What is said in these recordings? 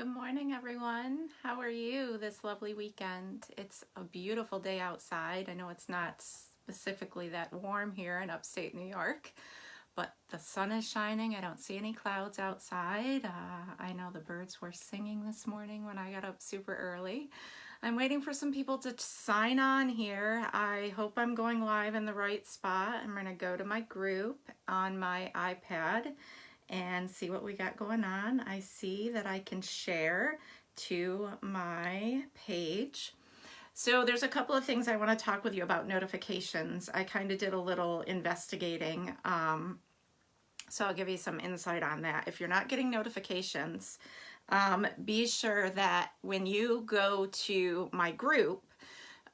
Good morning, everyone. How are you this lovely weekend? It's a beautiful day outside. I know it's not specifically that warm here in upstate New York, but the sun is shining. I don't see any clouds outside. I know the birds were singing this morning when I got up super early. I'm waiting for some people to sign on here. I hope I'm going live in the right spot. I'm going to go to my group on my iPad and see what we got going on. I see that I can share to my page. So there's a couple of things I want to talk with you about notifications. I kind of did a little investigating, so I'll give you some insight on that. If you're not getting notifications, be sure that when you go to my group,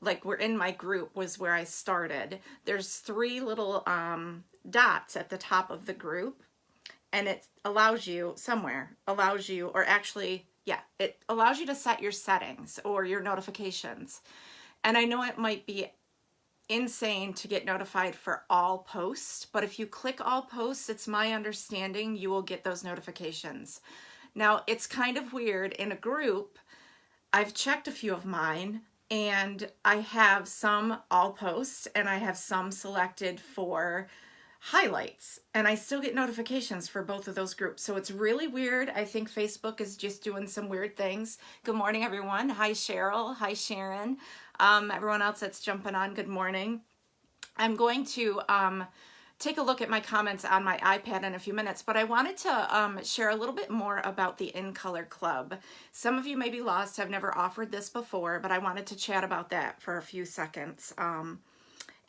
like we're in my group was where I started, there's three little dots at the top of the group. And it allows you it allows you to set your settings or your notifications. And I know it might be insane to get notified for all posts, but if you click all posts, it's my understanding you will get those notifications. Now, it's kind of weird in a group. I've checked a few of mine and I have some all posts and I have some selected for highlights, and I still get notifications for both of those groups. So it's really weird. I think Facebook is just doing some weird things. Good morning, everyone. Hi, Cheryl. Hi, Sharon. Everyone else that's jumping on, good morning. I'm going to take a look at my comments on my iPad in a few minutes, but I wanted to share a little bit more about the In Color Club. Some of you may be lost. I've never offered this before, but I wanted to chat about that for a few seconds.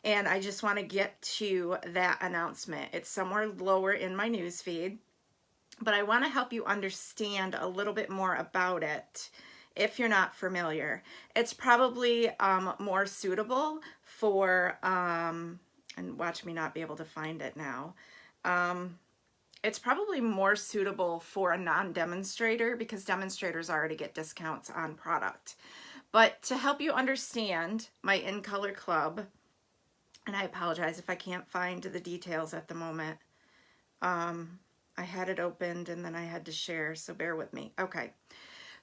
And I just want to get to that announcement. It's somewhere lower in my news feed, but I want to help you understand a little bit more about it if you're not familiar. It's probably more suitable for, and watch me not be able to find it now. It's probably more suitable for a non-demonstrator because demonstrators already get discounts on product. But to help you understand my In Color Club, and I apologize if I can't find the details at the moment. I had it opened and then I had to share, so bear with me. Okay,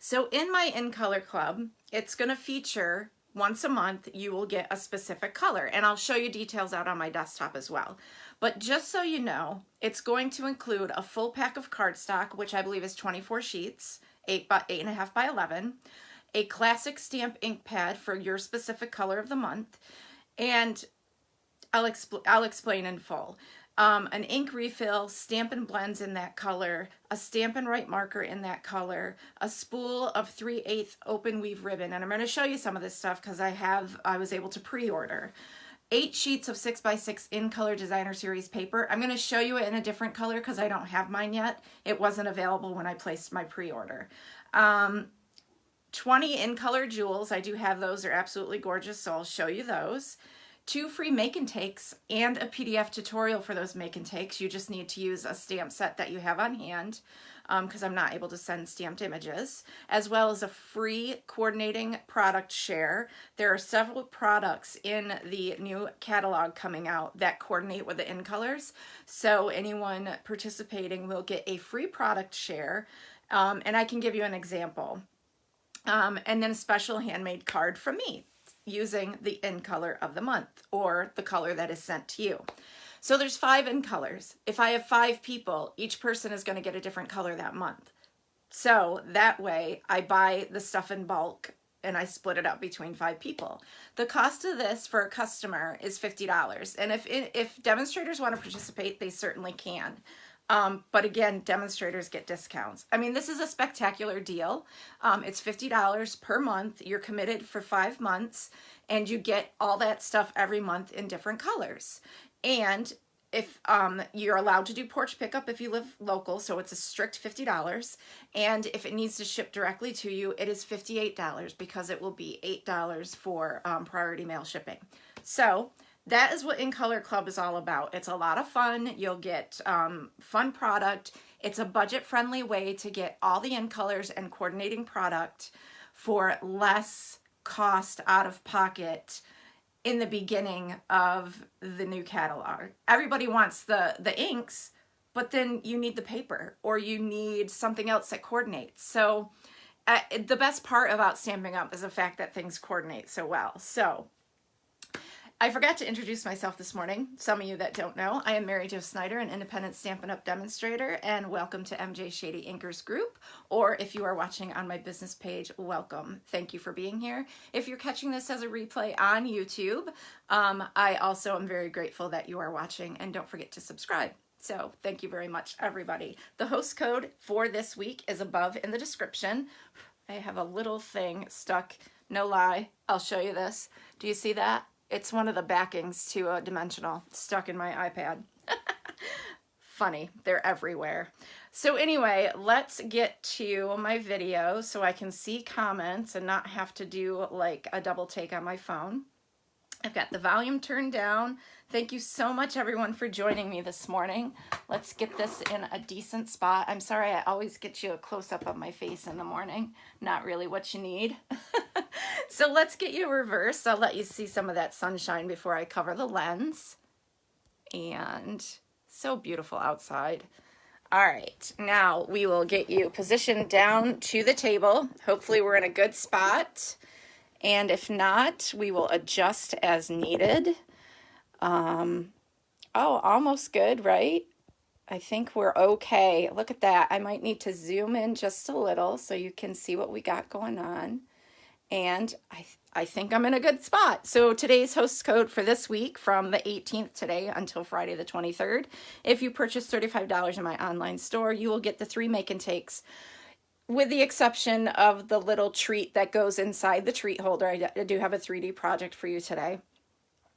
so in my In Color Club, it's going to feature once a month, you will get a specific color, and I'll show you details out on my desktop as well. But just so you know, it's going to include a full pack of cardstock, which I believe is 24 sheets, 8.5 by 11, a classic stamp ink pad for your specific color of the month, and I'll explain in full. An ink refill, Stampin' Blends in that color, a Stampin' Write marker in that color, a spool of 3/8 open weave ribbon, and I'm going to show you some of this stuff because I was able to pre-order. 8 sheets of 6x6 In Color Designer Series paper. I'm going to show you it in a different color because I don't have mine yet. It wasn't available when I placed my pre-order. 20 In Color jewels. I do have those. They're absolutely gorgeous, so I'll show you those. 2 free make and takes and a PDF tutorial for those make and takes. You just need to use a stamp set that you have on hand because I'm not able to send stamped images, as well as a free coordinating product share. There are several products in the new catalog coming out that coordinate with the In Colors. So anyone participating will get a free product share, and I can give you an example. And then a special handmade card from me, using the In Color of the month or the color that is sent to you. So there's 5 In Colors. If I have 5 people, each person is going to get a different color that month. So that way I buy the stuff in bulk and I split it up between 5 people. The cost of this for a customer is $50. And if demonstrators want to participate, they certainly can. But again, demonstrators get discounts. I mean, this is a spectacular deal. It's $50 per month. You're committed for 5 months and you get all that stuff every month in different colors. And if you're allowed to do porch pickup if you live local, so it's a strict $50. And if it needs to ship directly to you, it is $58 because it will be $8 for priority mail shipping. So that is what In Color Club is all about. It's a lot of fun. You'll get fun product. It's a budget-friendly way to get all the In Colors and coordinating product for less cost out of pocket in the beginning of the new catalog. Everybody wants the inks, but then you need the paper or you need something else that coordinates. So the best part about Stampin' Up is the fact that things coordinate so well. So I forgot to introduce myself this morning. Some of you that don't know, I am Mary Jo Snyder, an independent Stampin' Up! Demonstrator, and welcome to MJ Shady Inkers Group, or if you are watching on my business page, welcome. Thank you for being here. If you're catching this as a replay on YouTube, I also am very grateful that you are watching, and don't forget to subscribe. So thank you very much, everybody. The host code for this week is above in the description. I have a little thing stuck, no lie, I'll show you this. Do you see that? It's one of the backings to a dimensional stuck in my iPad. Funny, they're everywhere. So anyway, let's get to my video so I can see comments and not have to do like a double take on my phone. I've got the volume turned down. Thank you so much, everyone, for joining me this morning. Let's get this in a decent spot. I'm sorry I always get you a close-up of my face in the morning. Not really what you need. So let's get you reversed. I'll let you see some of that sunshine before I cover the lens. And so beautiful outside. All right, now we will get you positioned down to the table. Hopefully we're in a good spot. And if not, we will adjust as needed. Oh, almost good, right? I think we're okay. Look at that. I might need to zoom in just a little so you can see what we got going on. And I think I'm in a good spot. So today's host code for this week, from the 18th today until Friday the 23rd, if you purchase $35 in my online store, you will get the 3 make and takes, with the exception of the little treat that goes inside the treat holder. I do have a 3D project for you today,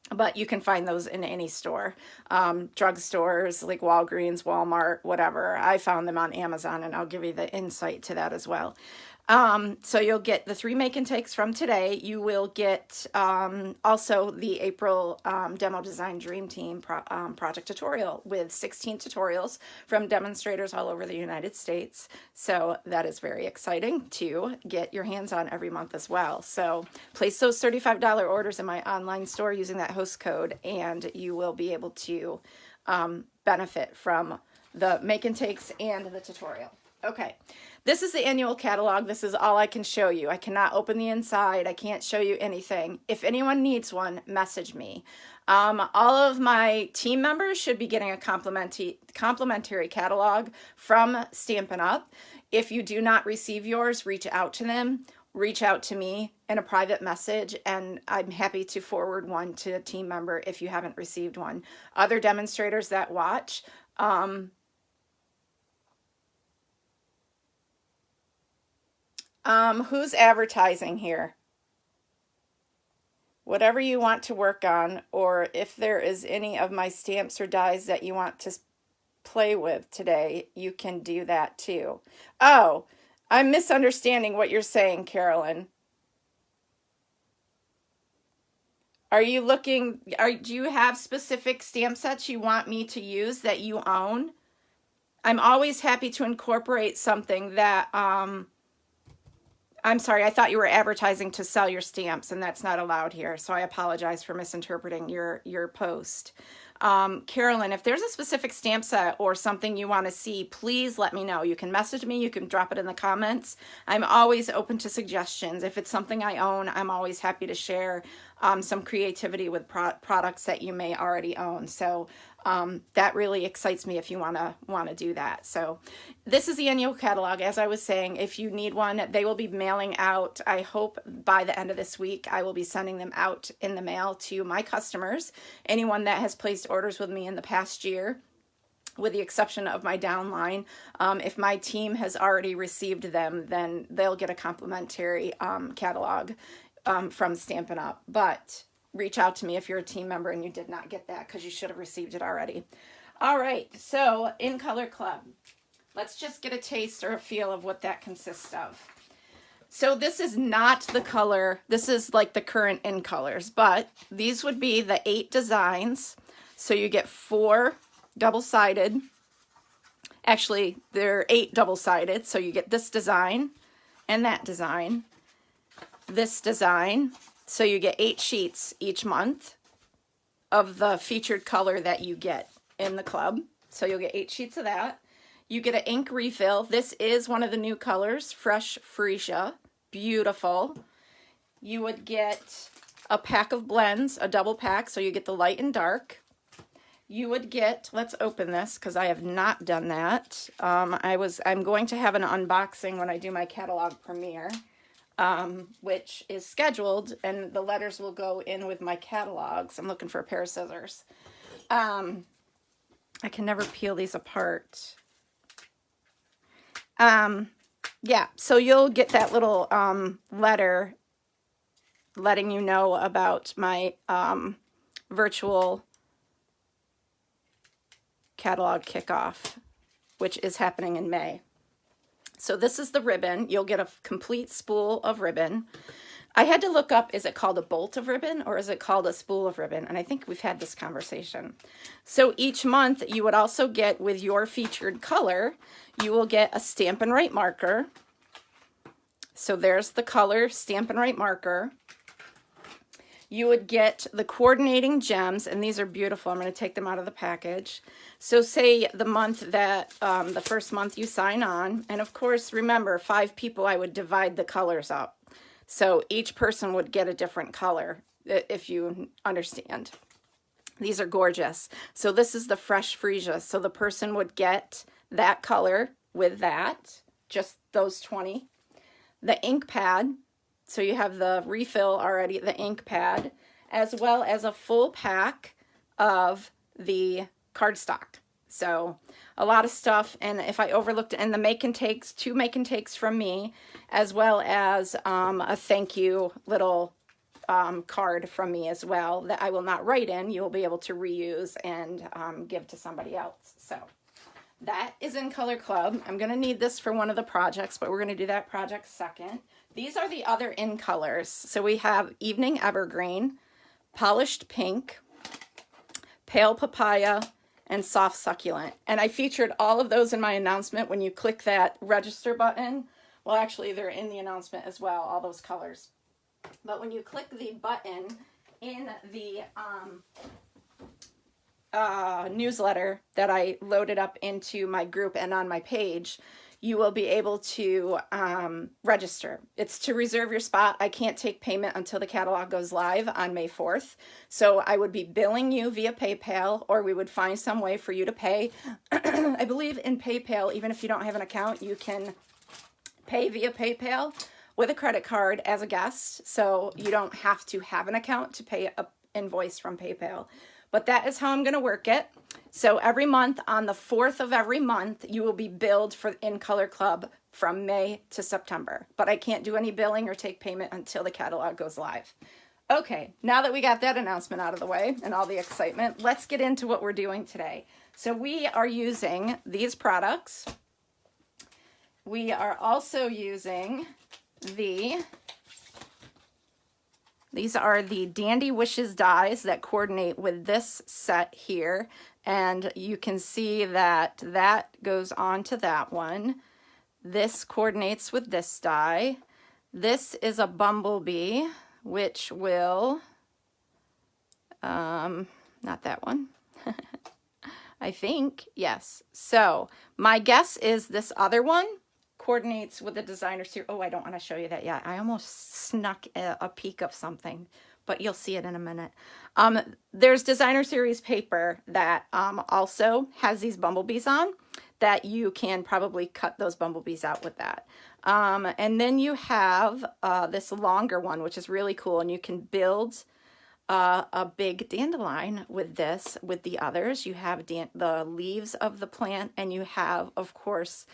but you can find those in any store, drugstores like Walgreens, Walmart, whatever. I found them on Amazon, and I'll give you the insight to that as well. So you'll get the 3 make and takes from today. You will get also the April Demo Design Dream Team project tutorial with 16 tutorials from demonstrators all over the United States. So that is very exciting to get your hands on every month as well. So place those $35 orders in my online store using that host code, and you will be able to benefit from the make and takes and the tutorial. Okay, this is the annual catalog. This is all I can show you. I cannot open the inside. I can't show you anything. If anyone needs one, message me. All of my team members should be getting a complimentary catalog from Stampin' Up. If you do not receive yours, reach out to them. Reach out to me in a private message, and I'm happy to forward one to a team member if you haven't received one. Other demonstrators that watch, who's advertising here? Whatever you want to work on, or if there is any of my stamps or dies that you want to play with today, you can do that too. Oh, I'm misunderstanding what you're saying, Carolyn. Are you looking, do you have specific stamp sets you want me to use that you own? I'm always happy to incorporate something that, I'm sorry, I thought you were advertising to sell your stamps, and that's not allowed here. So I apologize for misinterpreting your post. Carolyn, if there's a specific stamp set or something you want to see, please let me know. You can message me, you can drop it in the comments. I'm always open to suggestions. If it's something I own, I'm always happy to share some creativity with products that you may already own. So that really excites me if you want to do that. So this is the annual catalog. As I was saying, if you need one, they will be mailing out. I hope by the end of this week, I will be sending them out in the mail to my customers. Anyone that has placed orders with me in the past year, with the exception of my downline. If my team has already received them, then they'll get a complimentary catalog from Stampin' Up. But reach out to me if you're a team member and you did not get that, because you should have received it already. All right, so In Color Club. Let's just get a taste or a feel of what that consists of. So this is not the color, this is like the current In Colors, but these would be the 8 designs. So you get 4 double-sided. Actually, they're 8 double-sided, so you get this design and that design, this design. So you get 8 sheets each month of the featured color that you get in the club. So you'll get 8 sheets of that. You get an ink refill. This is one of the new colors, Fresh Freesia. Beautiful. You would get a pack of blends, a double pack, so you get the light and dark. You would get, let's open this because I have not done that. I'm going to have an unboxing when I do my catalog premiere, which is scheduled, and the letters will go in with my catalogs. I'm looking for a pair of scissors. I can never peel these apart. Yeah, so you'll get that little letter letting you know about my virtual catalog kickoff, which is happening in May. So this is the ribbon. You'll get a complete spool of ribbon. I had to look up, is it called a bolt of ribbon or is it called a spool of ribbon? And I think we've had this conversation. So each month you would also get, with your featured color, you will get a Stampin' Write marker. So there's the color Stampin' Write marker. You would get the coordinating gems, and these are beautiful. I'm going to take them out of the package. So say the month that, the first month you sign on, and of course, remember, 5 people, I would divide the colors up. So each person would get a different color, if you understand. These are gorgeous. So this is the Fresh Freesia. So the person would get that color with that, just those 20. The ink pad, so you have the refill already, the ink pad, as well as a full pack of the cardstock. So a lot of stuff, and if I overlooked it, and the make and takes, 2 make and takes from me, as well as a thank you little card from me as well that I will not write in. You'll be able to reuse and give to somebody else. So that is in Color Club. I'm going to need this for one of the projects, but we're going to do that project second. These are the other in colors. So we have Evening Evergreen, Polished Pink, Pale Papaya, and Soft Succulent. And I featured all of those in my announcement. When you click that register button, well, actually they're in the announcement as well, all those colors. But when you click the button in the newsletter that I loaded up into my group and on my page, you will be able to register. It's to reserve your spot. I can't take payment until the catalog goes live on May 4th. So I would be billing you via PayPal, or we would find some way for you to pay. I believe in PayPal, even if you don't have an account, you can pay via PayPal with a credit card as a guest. So you don't have to have an account to pay an invoice from PayPal. But that is how I'm going to work it. So every month, on the 4th of every month, you will be billed for In Color Club from May to September. But I can't do any billing or take payment until the catalog goes live. Okay, now that we got that announcement out of the way and all the excitement, let's get into what we're doing today. So we are using these products. We are also using these are the Dandy Wishes dies that coordinate with this set here. And you can see that that goes on to that one. This coordinates with this die. This is a bumblebee, which will, not that one. I think, yes. So my guess is this other one coordinates with the designer series. Oh, I don't want to show you that yet. I almost snuck a peek of something, but you'll see it in a minute. There's designer series paper that also has these bumblebees on, that you can probably cut those bumblebees out with that. And then you have this longer one, which is really cool, and you can build a big dandelion with this. With the others, you have the leaves of the plant, and you have, of course,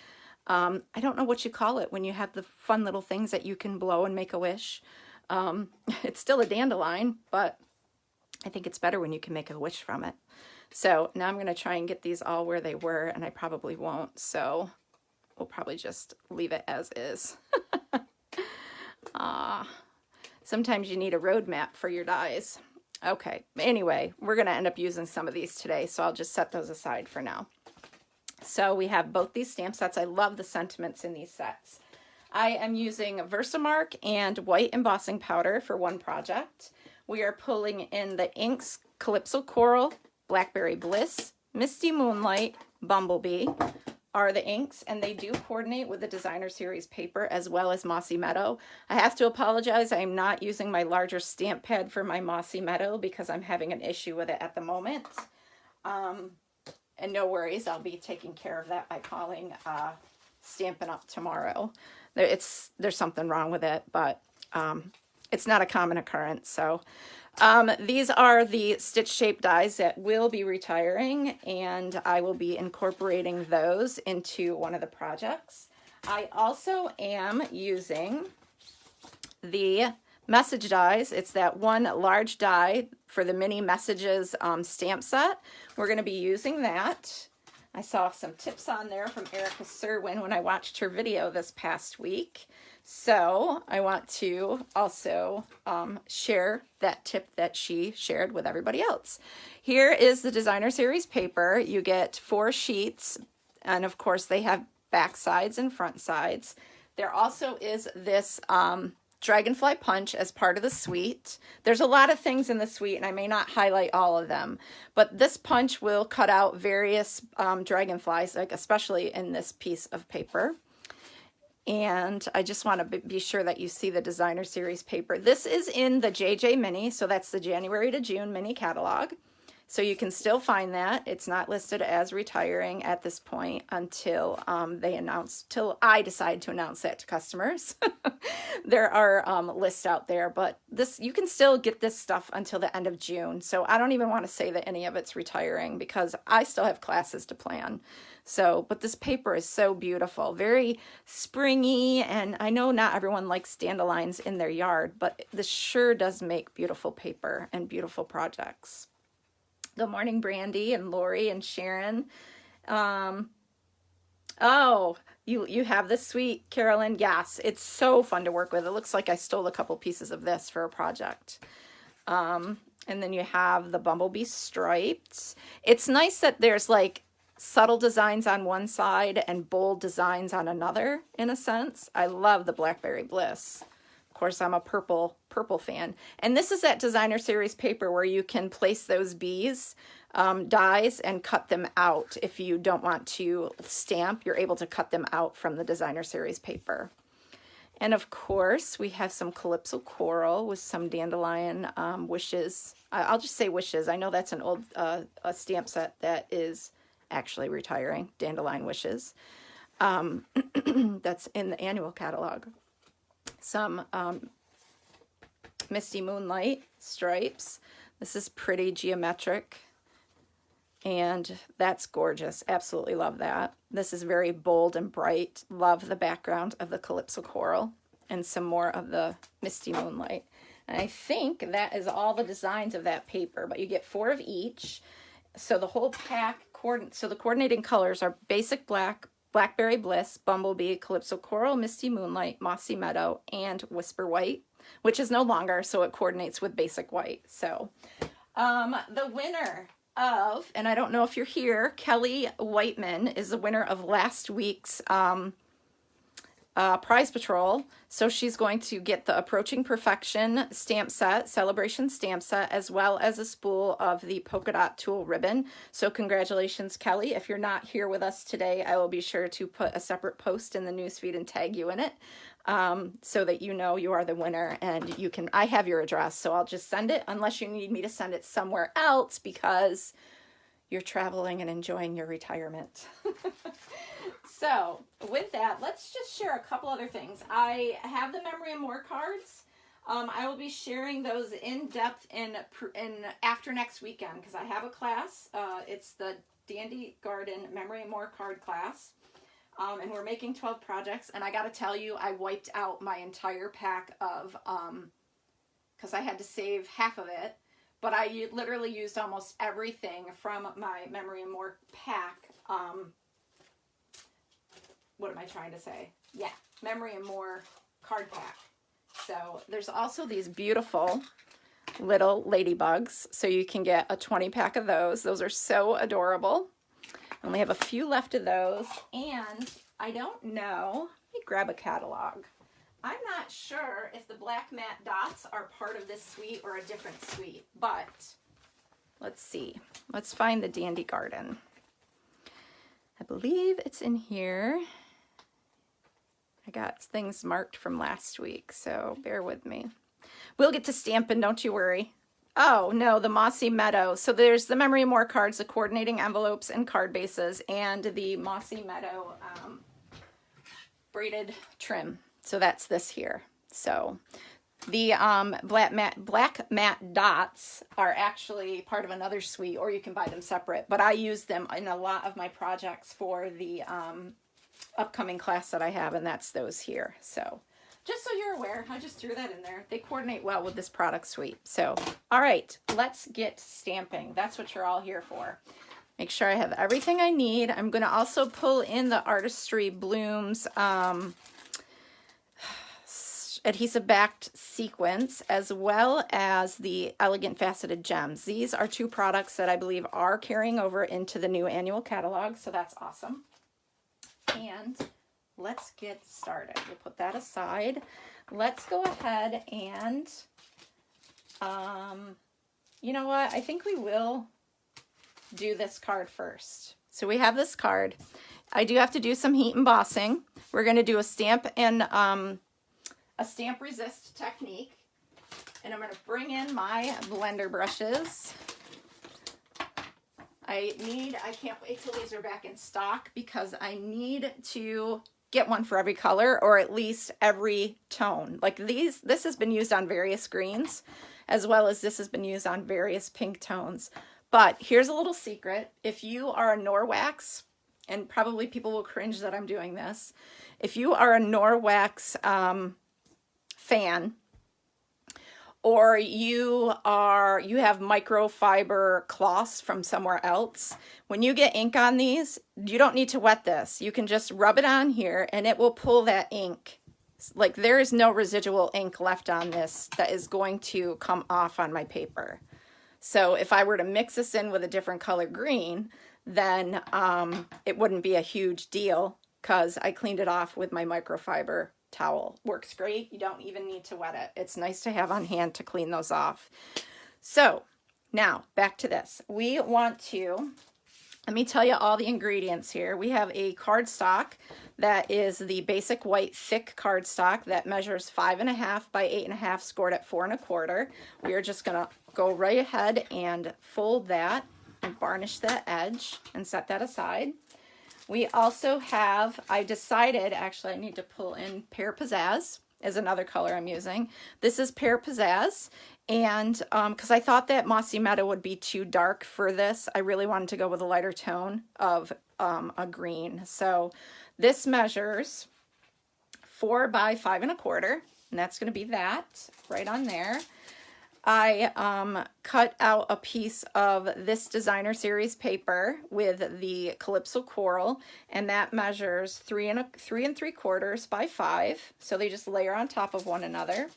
I don't know what you call it when you have the fun little things that you can blow and make a wish. It's still a dandelion, but I think it's better when you can make a wish from it. So now I'm going to try and get these all where they were, and I probably won't. So we'll probably just leave it as is. Sometimes you need a roadmap for your dies. Okay, anyway, we're going to end up using some of these today, so I'll just set those aside for now. So we have both these stamp sets. I love the sentiments in these sets. I am using Versamark and white embossing powder for one project. We are pulling in the inks Calypso Coral, Blackberry Bliss, Misty Moonlight, Bumblebee, are the inks, and they do coordinate with the Designer Series paper as well as Mossy Meadow. I have to apologize, I'm not using my larger stamp pad for my Mossy Meadow because I'm having an issue with it at the moment. And no worries, I'll be taking care of that by calling Stampin' Up! Tomorrow. There's something wrong with it, but it's not a common occurrence. So these are the stitch shape dies that will be retiring, and I will be incorporating those into one of the projects. I also am using the message dies. It's that one large die for the mini messages stamp set. We're going to be using that. I saw some tips on there from Erica Serwin when I watched her video this past week. So I want to also share that tip that she shared with everybody else. Here is the Designer Series paper. You get 4 sheets, and of course they have back sides and front sides. There also is this Dragonfly Punch as part of the suite. There's a lot of things in the suite, and I may not highlight all of them, but this punch will cut out various dragonflies, like especially in this piece of paper. And I just want to be sure that you see the Designer Series paper. This is in the JJ Mini, so that's the January to June mini catalog. So you can still find that. It's not listed as retiring at this point until till I decide to announce that to customers. There are lists out there, but you can still get this stuff until the end of June. So I don't even want to say that any of it's retiring because I still have classes to plan. So, but this paper is so beautiful, very springy, and I know not everyone likes dandelions in their yard, but this sure does make beautiful paper and beautiful projects. Good morning, Brandy and Lori and Sharon. Oh, you have this sweet, Carolyn. Yes, it's so fun to work with. It looks like I stole a couple pieces of this for a project. And then you have the bumblebee stripes. It's nice that there's like subtle designs on one side and bold designs on another, in a sense. I love the Blackberry Bliss. Of course, I'm a purple fan. And this is that Designer Series paper where you can place those bees dies and cut them out. If you don't want to stamp, you're able to cut them out from the Designer Series paper. And of course, we have some Calypso Coral with some dandelion wishes. I'll just say wishes. I know that's an old a stamp set that is actually retiring, Dandelion Wishes. That's in the annual catalog. Some Misty Moonlight stripes. This is pretty geometric, and that's gorgeous. Absolutely love that. This is very bold and bright. Love the background of the Calypso Coral, and some more of the Misty Moonlight. And I think that is all the designs of that paper, but you get 4 of each. So the whole pack, so the coordinating colors are Basic Black, Blackberry Bliss, Bumblebee, Calypso Coral, Misty Moonlight, Mossy Meadow, and Whisper White, which is no longer, so it coordinates with Basic White. So the winner of, and I don't know if you're here, Kelly Whiteman is the winner of last week's Prize Patrol. So she's going to get the Approaching Perfection stamp set, Celebration stamp set, as well as a spool of the polka dot tulle ribbon. So congratulations, Kelly. If you're not here with us today, I will be sure to put a separate post in the newsfeed and tag you in it, so that you know you are the winner. And you can, I have your address, so I'll just send it, unless you need me to send it somewhere else because you're traveling and enjoying your retirement. So with that, let's just share a couple other things. I have the Memory and More cards. I will be sharing those in depth in after next weekend because I have a class. It's the Dandy Garden Memory and More card class. And we're making 12 projects. And I got to tell you, I wiped out my entire pack of, because I had to save half of it. But I literally used almost everything from my Memory and More pack. What am I trying to say? Yeah, Memory and More card pack. So there's also these beautiful little ladybugs. So you can get a 20 pack of those. Those are so adorable. I only have a few left of those. And I don't know. Let me grab a catalog. I'm not sure if the black matte dots are part of this suite or a different suite. But let's see. Let's find the Dandy Garden. I believe it's in here. I got things marked from last week, so bear with me. We'll get to stamping, don't you worry. Oh, no, the Mossy Meadow. So there's the Memory More cards, the coordinating envelopes and card bases, and the Mossy Meadow braided trim. So that's this here. So the black matte dots are actually part of another suite, or you can buy them separate. But I use them in a lot of my projects for the upcoming class that I have, and that's those here. So just so you're aware, I just threw that in there. They coordinate well with this product suite. So, all right, let's get stamping. That's what you're all here for. Make sure I have everything I need. I'm going to also pull in the Artistry Blooms adhesive backed sequins, as well as the Elegant Faceted Gems. These are two products that I believe are carrying over into the new annual catalog, so that's awesome. And let's get started. We'll put that aside. Let's go ahead and, you know what? I think we will do this card first. So we have this card. I do have to do some heat embossing. We're going to do a stamp and a stamp resist technique. And I'm going to bring in my blender brushes. I can't wait till these are back in stock because I need to get one for every color, or at least every tone. Like this has been used on various greens, as well as this has been used on various pink tones. But here's a little secret. If you are a Norwax, and probably people will cringe that I'm doing this, if you are a Norwax fan, or you have microfiber cloths from somewhere else, when you get ink on these, you don't need to wet this. You can just rub it on here and it will pull that ink. Like, there is no residual ink left on this that is going to come off on my paper. So if I were to mix this in with a different color green, then it wouldn't be a huge deal because I cleaned it off with my microfiber towel. Works great. You don't even need to wet it. It's nice to have on hand to clean those off. So now back to this. We want to, let me tell you all the ingredients here. We have a cardstock that is the basic white thick cardstock that measures 5.5 by 8.5, scored at 4 1/4. We are just going to go right ahead and fold that and varnish that edge and set that aside. We also have, I decided, actually I need to pull in Pear Pizzazz is another color I'm using. This is Pear Pizzazz, and because I thought that Mossy Meadow would be too dark for this, I really wanted to go with a lighter tone of a green. So this measures 4 by 5 1/4, and that's going to be that right on there. I cut out a piece of this designer series paper with the Calypso Coral, and that measures 3 3/4 by 5. So they just layer on top of one another.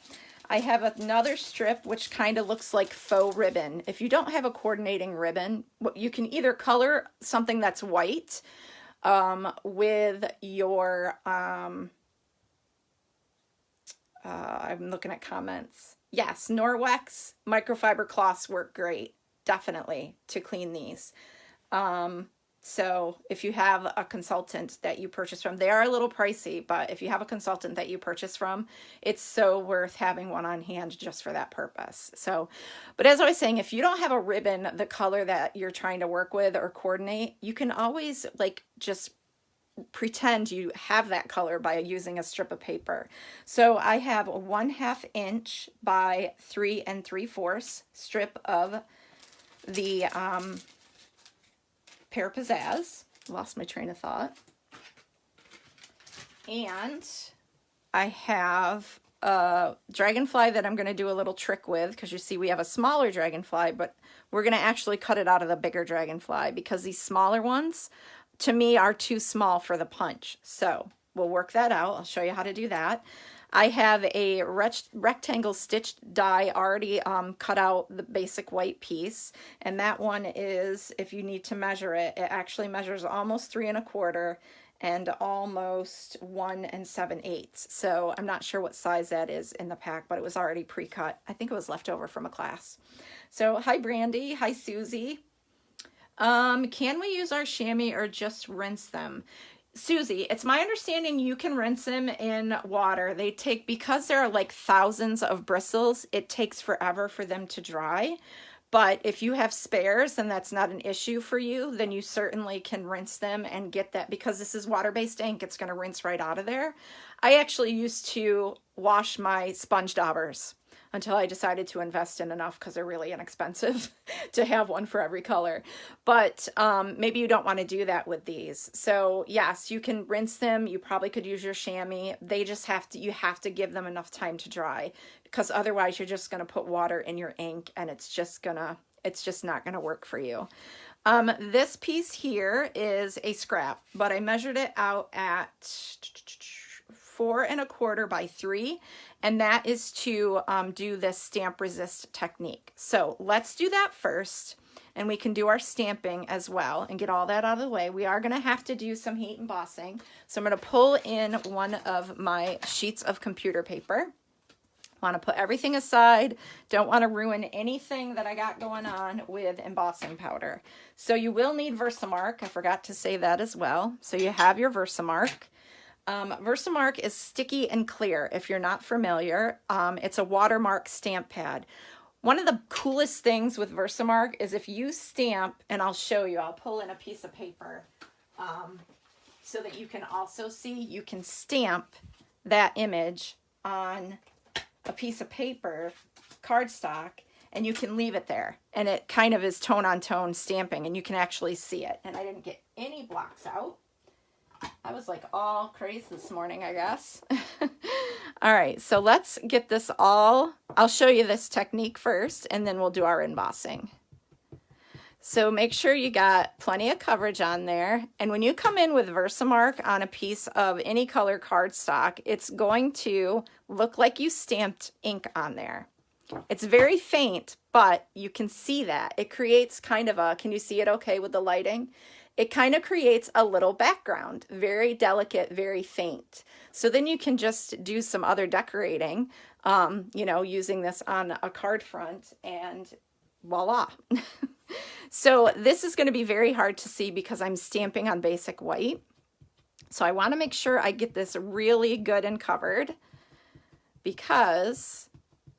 I have another strip which kind of looks like faux ribbon. If you don't have a coordinating ribbon, you can either color something that's white with your, I'm looking at comments. Yes, Norwex microfiber cloths work great, definitely, to clean these. So if you have a consultant that you purchase from, they are a little pricey, but if you have a consultant that you purchase from, it's so worth having one on hand just for that purpose. So, but as I was saying, if you don't have a ribbon, the color that you're trying to work with or coordinate, you can always like just pretend you have that color by using a strip of paper. So I have a 1/2 inch by 3 3/4 strip of the Pear Pizzazz. Lost my train of thought. And I have a Dragonfly that I'm going to do a little trick with, because you see we have a smaller Dragonfly, but we're going to actually cut it out of the bigger Dragonfly because these smaller ones to me are too small for the punch. So we'll work that out. I'll show you how to do that. I have a rectangle stitched die already cut out the basic white piece, and that one is, if you need to measure it, it actually measures almost 3 1/4 and almost 1 7/8. So I'm not sure what size that is in the pack, but it was already pre-cut. I think it was left over from a class. So hi Brandy, hi Susie. Can we use our chamois or just rinse them? Susie, it's my understanding you can rinse them in water. They take, because there are like thousands of bristles, it takes forever for them to dry. But if you have spares and that's not an issue for you, then you certainly can rinse them and get that, because this is water-based ink, it's going to rinse right out of there. I actually used to wash my sponge daubers until I decided to invest in enough, because they're really inexpensive to have one for every color. But maybe you don't want to do that with these. So yes, you can rinse them. You probably could use your chamois. They just have to, you have to give them enough time to dry, because otherwise you're just going to put water in your ink and it's just not going to work for you. This piece here is a scrap, but I measured it out at 4 1/4 by 3, and that is to do this stamp resist technique. So let's do that first, and we can do our stamping as well and get all that out of the way. We are going to have to do some heat embossing, so I'm going to pull in one of my sheets of computer paper. Want to put everything aside, don't want to ruin anything that I got going on with embossing powder. So you will need Versamark, I forgot to say that as well. So you have your Versamark. Versamark is sticky and clear if you're not familiar. It's a watermark stamp pad. One of the coolest things with Versamark is if you stamp, and I'll show you, I'll pull in a piece of paper so that you can also see, you can stamp that image on a piece of paper, cardstock, and you can leave it there. And it kind of is tone on tone stamping, and you can actually see it. And I didn't get any blocks out. I was like all crazy this morning, I guess. All right, so let's get this all, I'll show you this technique first, and then we'll do our embossing. So make sure you got plenty of coverage on there. And when you come in with Versamark on a piece of any color cardstock, it's going to look like you stamped ink on there. It's very faint, but you can see that. It creates kind of a, can you see it okay with the lighting? It kind of creates a little background, very delicate, very faint. So then you can just do some other decorating, you know, using this on a card front, and voila. So this is going to be very hard to see because I'm stamping on basic white. So I want to make sure I get this really good and covered, because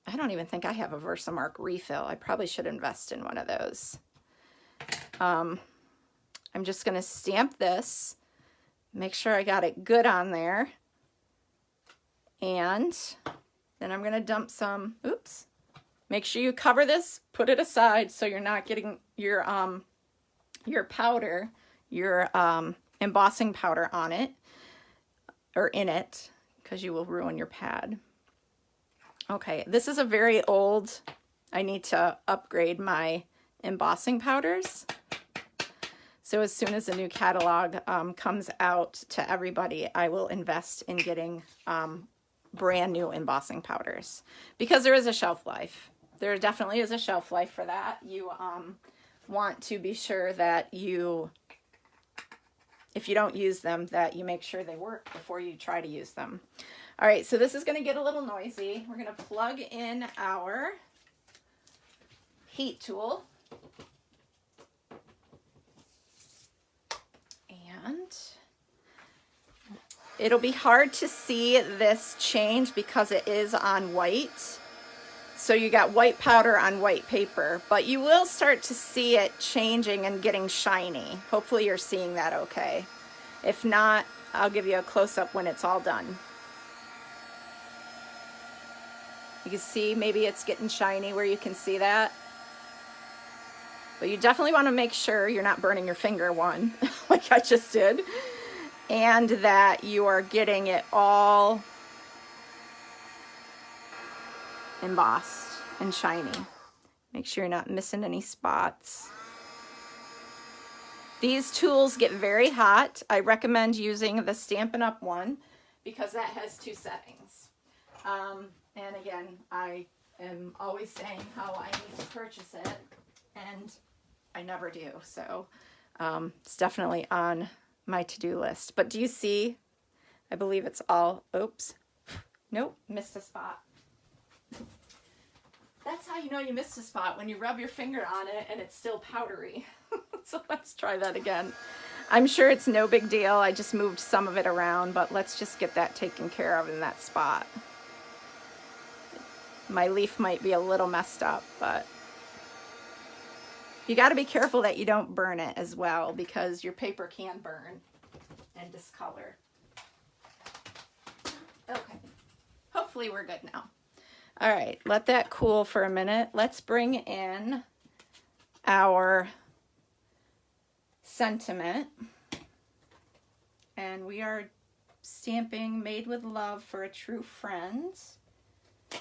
I don't even think I have a Versamark refill. I probably should invest in one of those. I'm just going to stamp this, make sure I got it good on there, and then I'm going to dump some, oops, make sure you cover this, put it aside so you're not getting your powder, your embossing powder on it, or in it, because you will ruin your pad. Okay, this is a very old, I need to upgrade my embossing powders. So as soon as a new catalog comes out to everybody, I will invest in getting brand new embossing powders, because there is a shelf life. There definitely is a shelf life for that. You want to be sure that you, if you don't use them, that you make sure they work before you try to use them. All right, so this is going to get a little noisy. We're going to plug in our heat tool. And it'll be hard to see this change because it is on white. So you got white powder on white paper, but you will start to see it changing and getting shiny. Hopefully you're seeing that okay. If not, I'll give you a close-up when it's all done. You can see maybe it's getting shiny where you can see that. But you definitely want to make sure you're not burning your finger, one, like I just did, and that you are getting it all embossed and shiny. Make sure you're not missing any spots. These tools get very hot. I recommend using the Stampin' Up! One because that has 2 settings. And again, I am always saying how I need to purchase it, and I never do. So it's definitely on my to-do list. But do you see? I believe it's all, oops, nope, missed a spot. That's how you know you missed a spot, when you rub your finger on it and it's still powdery. So let's try that again. I'm sure it's no big deal. I just moved some of it around, but let's just get that taken care of in that spot. My leaf might be a little messed up, but you got to be careful that you don't burn it as well, because your paper can burn and discolor. Okay, hopefully we're good now. All right, let that cool for a minute. Let's bring in our sentiment. And we are stamping Made with Love for a True Friend. I'm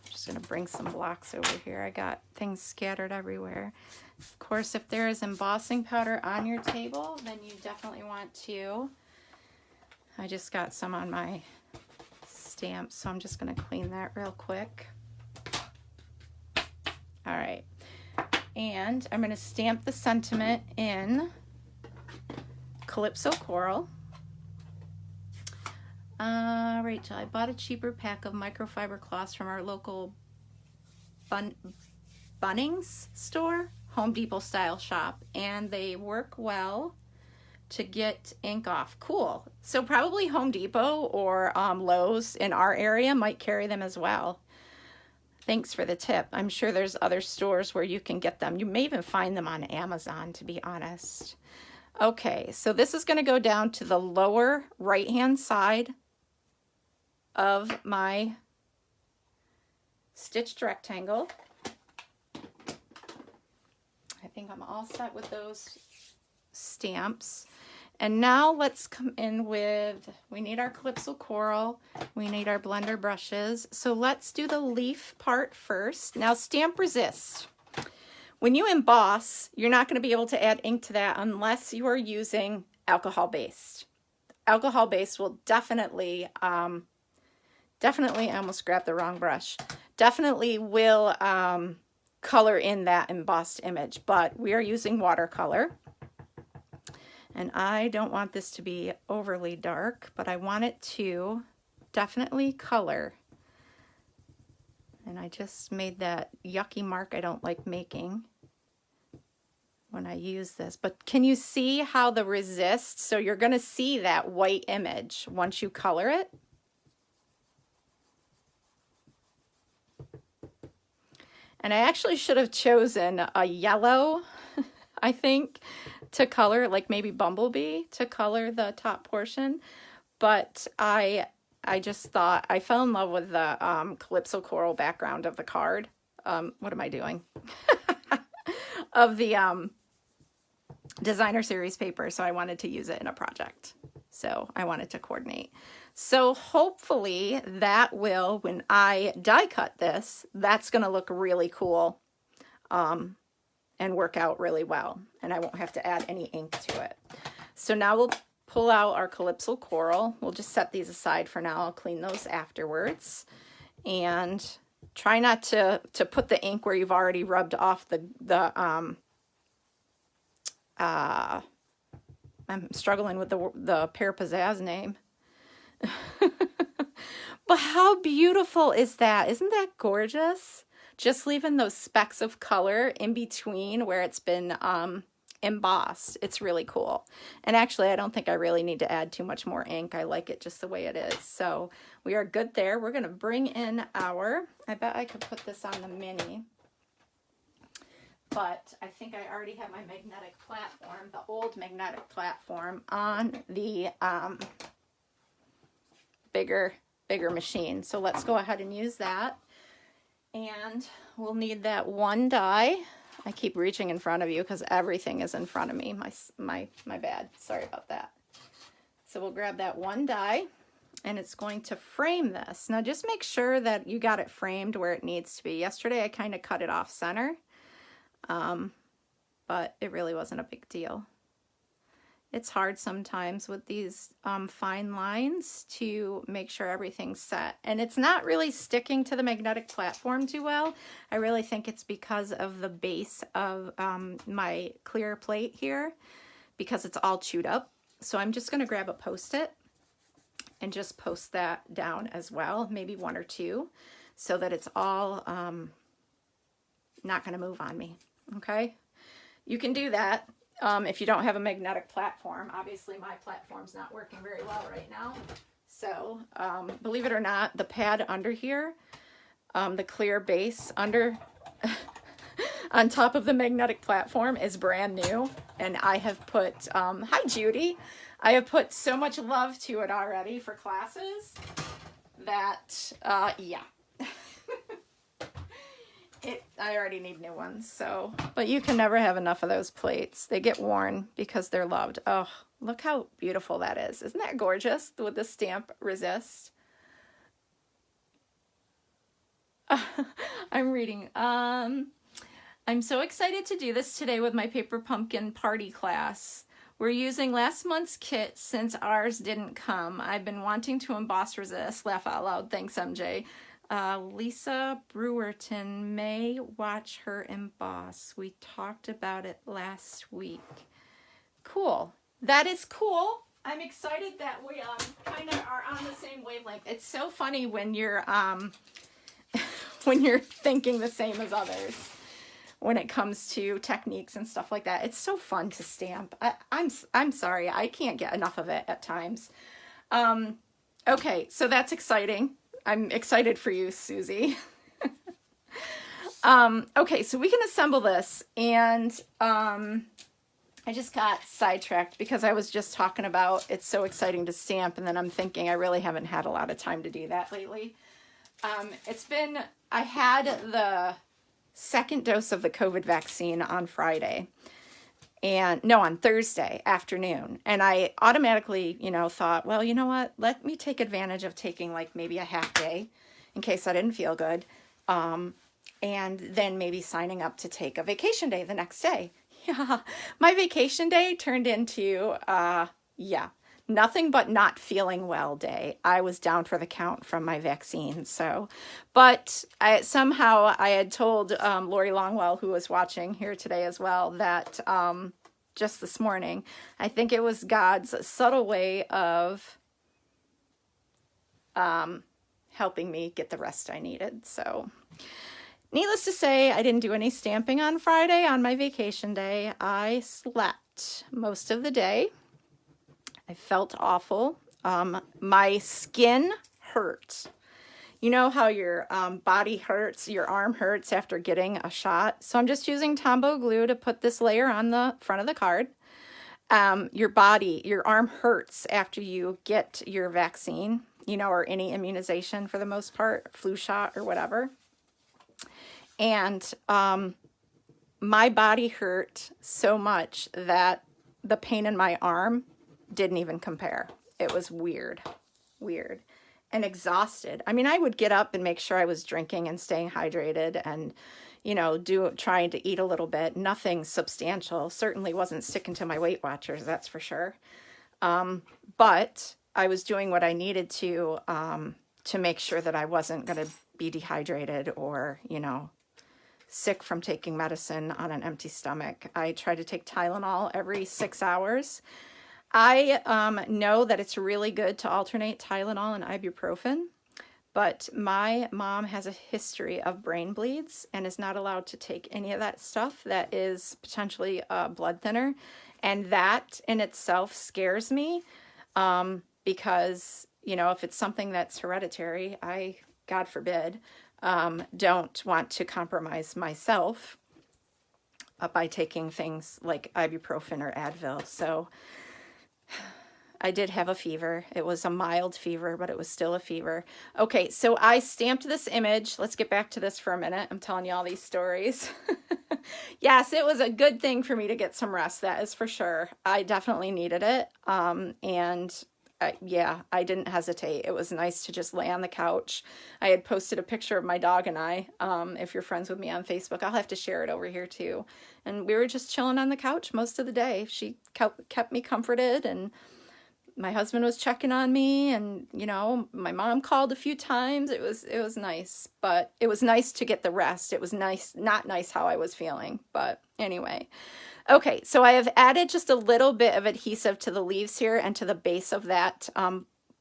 just going to bring some blocks over here. I got things scattered everywhere. Of course, if there is embossing powder on your table, then you definitely want to. I just got some on my stamp, so I'm just going to clean that real quick. All right. And I'm going to stamp the sentiment in Calypso Coral. Rachel, I bought a cheaper pack of microfiber cloths from our local Bunnings store, Home Depot style shop, and they work well to get ink off. Cool. So probably Home Depot or Lowe's in our area might carry them as well. Thanks for the tip. I'm sure there's other stores where you can get them. You may even find them on Amazon, to be honest. Okay, so this is going to go down to the lower right-hand side of my stitched rectangle. I think I'm all set with those stamps. And now let's come in with, we need our Calypso Coral, we need our blender brushes. So let's do the leaf part first. Now stamp resist. When you emboss, you're not going to be able to add ink to that unless you are using alcohol-based. Alcohol-based will definitely, I almost grabbed the wrong brush, definitely will color in that embossed image, but we are using watercolor. And I don't want this to be overly dark, but I want it to definitely color. And I just made that yucky mark I don't like making when I use this. But can you see how the resist, so you're going to see that white image once you color it. And I actually should have chosen a yellow, I think, to color, like maybe Bumblebee to color the top portion. But I just thought, I fell in love with the Calypso Coral background of the card. What am I doing? Of the designer series paper. So I wanted to use it in a project. So I wanted to coordinate. So hopefully that will, when I die cut this, that's going to look really cool and work out really well. And I won't have to add any ink to it. So now we'll pull out our Calypso Coral. We'll just set these aside for now. I'll clean those afterwards. And try not to put the ink where you've already rubbed off I'm struggling with the Pear Pizzazz name. But how beautiful is that? Isn't that gorgeous? Just leaving those specks of color in between where it's been embossed. It's really cool. And actually, I don't think I really need to add too much more ink. I like it just the way it is. So we are good there. We're going to bring in our, I bet I could put this on the mini, but I think I already have my magnetic platform, the old magnetic platform, on the bigger machine. So let's go ahead and use that. And we'll need that one die. I keep reaching in front of you because everything is in front of me. My bad. Sorry about that. So we'll grab that one die, and it's going to frame this. Now just make sure that you got it framed where it needs to be. Yesterday I kind of cut it off center, but it really wasn't a big deal. It's hard sometimes with these fine lines to make sure everything's set. And it's not really sticking to the magnetic platform too well. I really think it's because of the base of my clear plate here, because it's all chewed up. So I'm just going to grab a Post-it and just post that down as well, maybe one or two, so that it's all not going to move on me, okay? you can do that if you don't have a magnetic platform. Obviously, my platform's not working very well right now. So, believe it or not, the pad under here, the clear base under on top of the magnetic platform is brand new. And I have put, hi Judy, I have put so much love to it already for classes that, yeah. I already need new ones, so. But you can never have enough of those plates. They get worn because they're loved. Oh, look how beautiful that is. Isn't that gorgeous with the stamp resist? I'm reading. I'm so excited to do this today with my paper pumpkin party class. We're using last month's kit since ours didn't come. I've been wanting to emboss resist. Laugh out loud. Thanks, MJ. Lisa Brewerton may watch her emboss. We talked about it last week. Cool. That is cool. I'm excited that we kind of are on the same wavelength. It's so funny when you're when you're thinking the same as others when it comes to techniques and stuff like that. It's so fun to stamp. I'm sorry, I can't get enough of it at times. Okay, so that's exciting. I'm excited for you, Susie. Okay, so we can assemble this, and I just got sidetracked because I was just talking about it's so exciting to stamp, and then I'm thinking I really haven't had a lot of time to do that lately. I had the second dose of the COVID vaccine on Friday. On Thursday afternoon. And I automatically, thought, well, you know what? Let me take advantage of taking like maybe a half day in case I didn't feel good. And then maybe signing up to take a vacation day the next day. Yeah. My vacation day turned into, nothing but not feeling well day. I was down for the count from my vaccine. So, but I had told Lori Longwell, who was watching here today as well, that just this morning, I think it was God's subtle way of helping me get the rest I needed. So, needless to say, I didn't do any stamping on Friday on my vacation day. I slept most of the day. I felt awful. My skin hurt. You know how your body hurts, your arm hurts after getting a shot? So I'm just using Tombow glue to put this layer on the front of the card. Your arm hurts after you get your vaccine, or any immunization for the most part, flu shot or whatever. And my body hurt so much that the pain in my arm didn't even compare. It was weird and exhausted. I mean, I would get up and make sure I was drinking and staying hydrated and, trying to eat a little bit. Nothing substantial. Certainly wasn't sticking to my Weight Watchers, that's for sure. But I was doing what I needed to make sure that I wasn't going to be dehydrated or, sick from taking medicine on an empty stomach. I try to take Tylenol every 6 hours. I know that it's really good to alternate Tylenol and ibuprofen, but my mom has a history of brain bleeds and is not allowed to take any of that stuff that is potentially a blood thinner. And that in itself scares me because, if it's something that's hereditary, I, God forbid, don't want to compromise myself by taking things like ibuprofen or Advil. So I did have a fever. It was a mild fever, but it was still a fever. Okay, so I stamped this image. Let's get back to this for a minute. I'm telling you all these stories. Yes, it was a good thing for me to get some rest. That is for sure. I definitely needed it. I didn't hesitate. It was nice to just lay on the couch. I had posted a picture of my dog and I. If you're friends with me on Facebook, I'll have to share it over here too. And we were just chilling on the couch most of the day. She kept me comforted, and my husband was checking on me, and my mom called a few times. It was nice, but it was nice to get the rest. It was not nice how I was feeling, but anyway. Okay, so I have added just a little bit of adhesive to the leaves here and to the base of that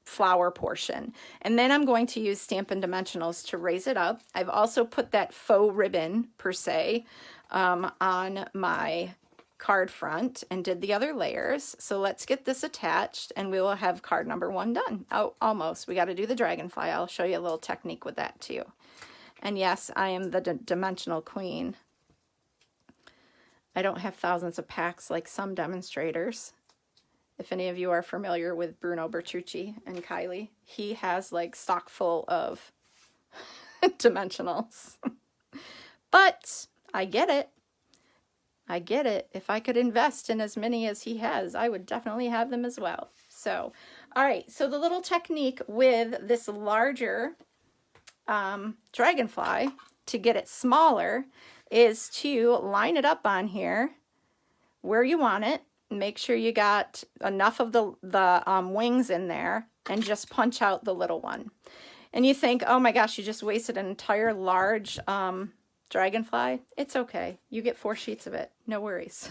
flower portion. And then I'm going to use Stampin' Dimensionals to raise it up. I've also put that faux ribbon, per se, on my card front and did the other layers. So let's get this attached and we will have card number 1 done. Oh, almost. We got to do the dragonfly. I'll show you a little technique with that too. And yes, I am the dimensional queen. I don't have thousands of packs like some demonstrators. If any of you are familiar with Bruno Bertucci and Kylie, he has like stock full of dimensionals. But I get it. I get it. If I could invest in as many as he has, I would definitely have them as well. So, all right. So the little technique with this larger dragonfly to get it smaller is to line it up on here where you want it. Make sure you got enough of the wings in there and just punch out the little one. And you think, oh my gosh, you just wasted an entire large dragonfly. It's okay. You get 4 sheets of it. No worries.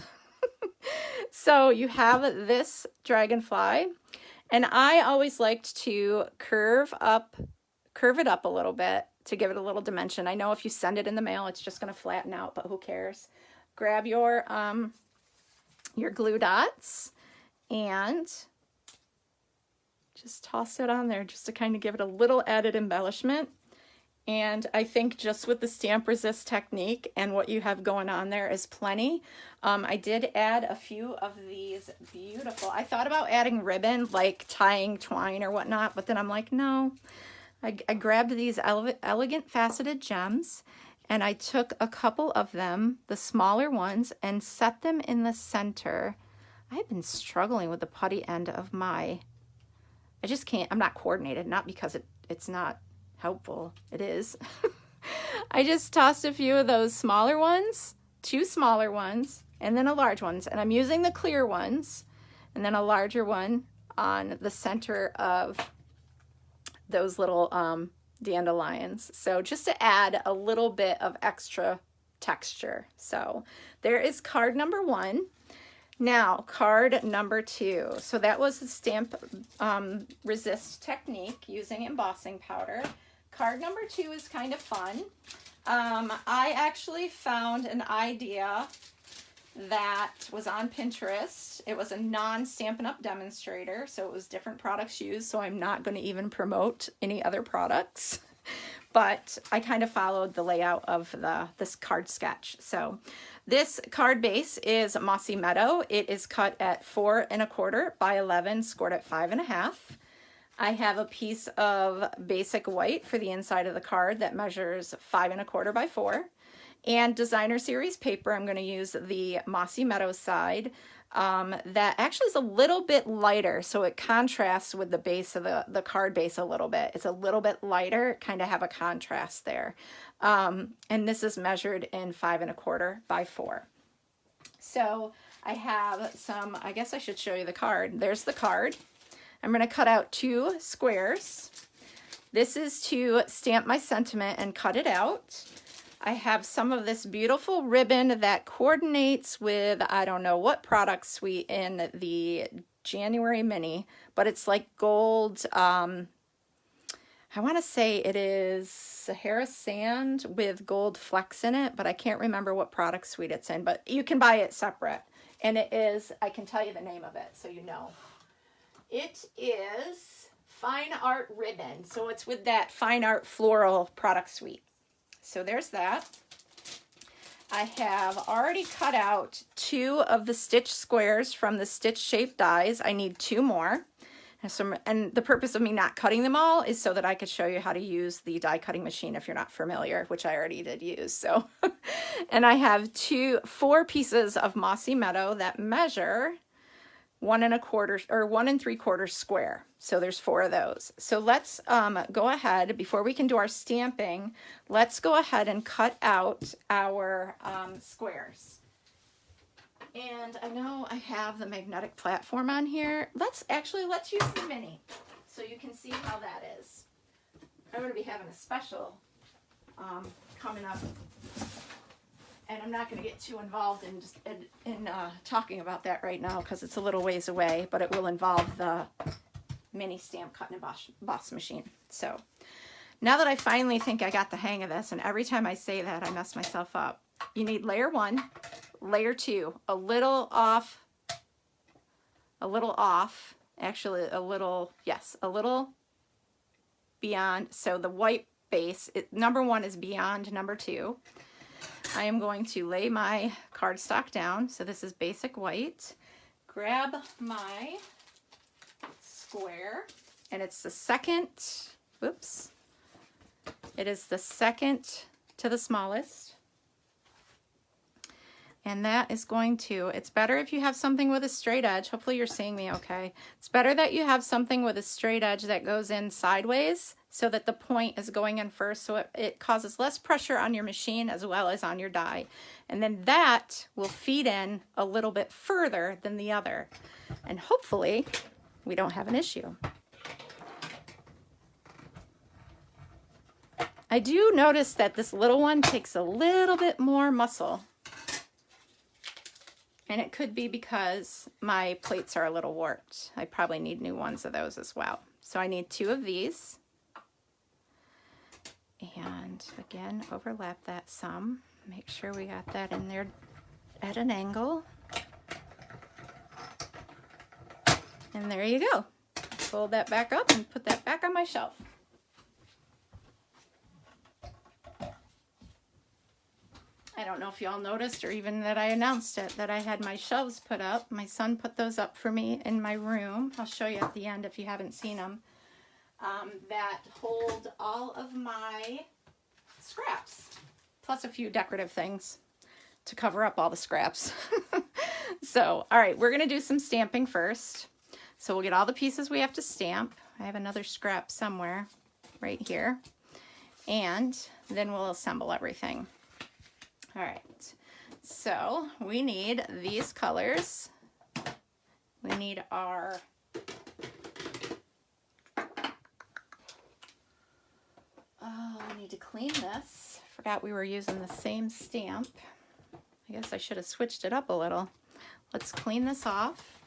So you have this dragonfly, and I always liked to curve it up a little bit to give it a little dimension. I know if you send it in the mail, it's just going to flatten out, but who cares? Grab your glue dots and just toss it on there just to kind of give it a little added embellishment. And I think just with the stamp resist technique and what you have going on there is plenty. I did add a few of these beautiful, I thought about adding ribbon, like tying twine or whatnot, but then I'm like, no. I grabbed these elegant faceted gems and I took a couple of them, the smaller ones, and set them in the center. I've been struggling with the putty end of I just can't, I'm not coordinated, not because it's not helpful. It is. I just tossed a few of those smaller ones, 2 smaller ones, and then a large ones. And I'm using the clear ones and then a larger one on the center of those little dandelions. So just to add a little bit of extra texture. So there is card number 1. Now, card number 2. So that was the stamp resist technique using embossing powder. Card number 2 is kind of fun. I actually found an idea that was on Pinterest. It was a non-Stampin' Up! Demonstrator, so it was different products used, so I'm not going to even promote any other products. But I kind of followed the layout of this card sketch. So this card base is Mossy Meadow. It is cut at 4 1/4 by 11, scored at 5 1/2. I have a piece of basic white for the inside of the card that measures 5 1/4 by 4. And designer series paper, I'm going to use the Mossy Meadow side. That actually is a little bit lighter, so it contrasts with the base of the card base a little bit. It's a little bit lighter, kind of have a contrast there. And this is measured in 5 1/4 by 4. So I have some, I guess I should show you the card. There's the card. I'm going to cut out 2 squares. This is to stamp my sentiment and cut it out. I have some of this beautiful ribbon that coordinates with, I don't know what product suite in the January mini, but it's like gold. I want to say it is Sahara Sand with gold flecks in it, but I can't remember what product suite it's in, but you can buy it separate. And it is, I can tell you the name of it so you know. It is Fine Art Ribbon. So it's with that Fine Art Floral product suite. So there's that. I have already cut out 2 of the stitch squares from the stitch shaped dies. I need 2 more. And the purpose of me not cutting them all is so that I could show you how to use the die cutting machine if you're not familiar, which I already did use. So, and I have 4 pieces of Mossy Meadow that measure 1 1/4 or 1 3/4 square. So there's 4 of those. So let's go ahead, before we can do our stamping, let's go ahead and cut out our squares. And I know I have the magnetic platform on here. Let's use the mini so you can see how that is. I'm going to be having a special coming up. And I'm not going to get too involved in talking about that right now because it's a little ways away, but it will involve the mini stamp cut and emboss machine. So now that I finally think I got the hang of this, and every time I say that I mess myself up, you need layer 1, layer 2, a little off, actually a little, yes, a little beyond. So the white base, number 1 is beyond number 2. I am going to lay my cardstock down. So this is basic white. Grab my square, and it's the second, whoops, it is the second to the smallest. And that is going to, it's better if you have something with a straight edge. Hopefully you're seeing me okay. It's better that you have something with a straight edge that goes in sideways so that the point is going in first, so it causes less pressure on your machine as well as on your die. And then that will feed in a little bit further than the other. And hopefully we don't have an issue. I do notice that this little one takes a little bit more muscle. And it could be because my plates are a little warped. I probably need new ones of those as well. So I need 2 of these. And again, overlap that some. Make sure we got that in there at an angle. And there you go. Fold that back up and put that back on my shelf. I don't know if y'all noticed or even that I announced it, that I had my shelves put up. My son put those up for me in my room. I'll show you at the end if you haven't seen them. That hold all of my scraps, plus a few decorative things to cover up all the scraps. So, all right, we're gonna do some stamping first. So we'll get all the pieces we have to stamp. I have another scrap somewhere right here. And then we'll assemble everything. All right, so we need these colors. We need our I need to clean this. Forgot we were using the same stamp. I guess I should have switched it up a little. Let's clean this off.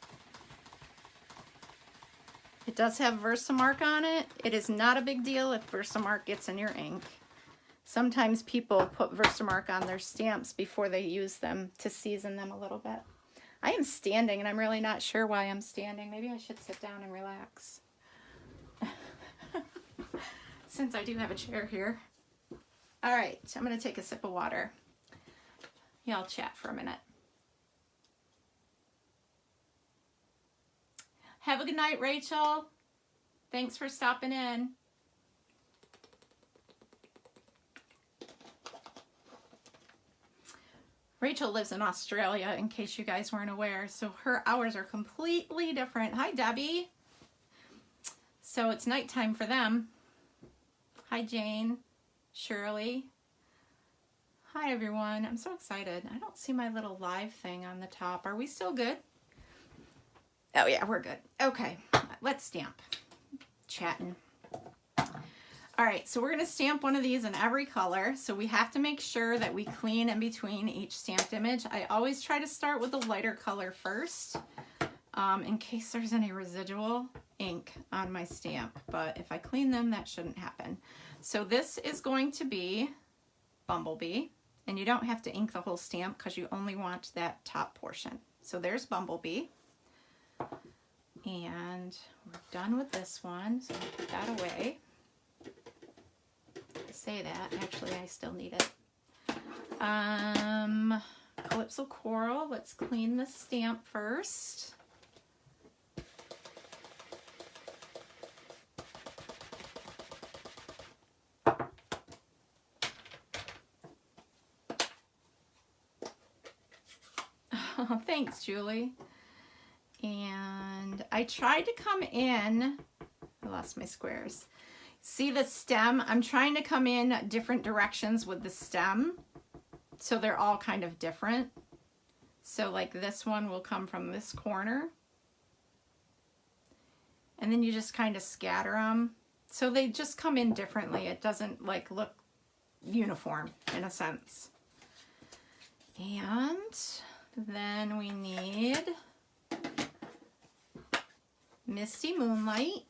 It does have Versamark on it. It is not a big deal if Versamark gets in your ink. Sometimes people put Versamark on their stamps before they use them to season them a little bit. I am standing and I'm really not sure why I'm standing. Maybe I should sit down and relax. Since I do have a chair here. All right, I'm gonna take a sip of water. Yeah, I'll chat for a minute. Have a good night, Rachel. Thanks for stopping in. Rachel lives in Australia, in case you guys weren't aware, so her hours are completely different. Hi, Debbie. So it's nighttime for them. Hi, Jane, Shirley. Hi, everyone. I'm so excited. I don't see my little live thing on the top. Are we still good? Oh, yeah, we're good. Okay, let's stamp. Chatting. All right, so we're going to stamp one of these in every color. So we have to make sure that we clean in between each stamped image. I always try to start with the lighter color first, in case there's any residual ink on my stamp. But if I clean them, that shouldn't happen. So this is going to be Bumblebee, and you don't have to ink the whole stamp because you only want that top portion. So there's Bumblebee. And we're done with this one, so I'll put that away. I say that, actually I still need it. Calypso Coral, let's clean the stamp first. Oh, thanks, Julie. And I tried to come in, I lost my squares. See the stem? I'm trying to come in different directions with the stem, so they're all kind of different. So like this one will come from this corner, and then you just kind of scatter them. So they just come in differently. It doesn't like look uniform in a sense. And then we need Misty Moonlight.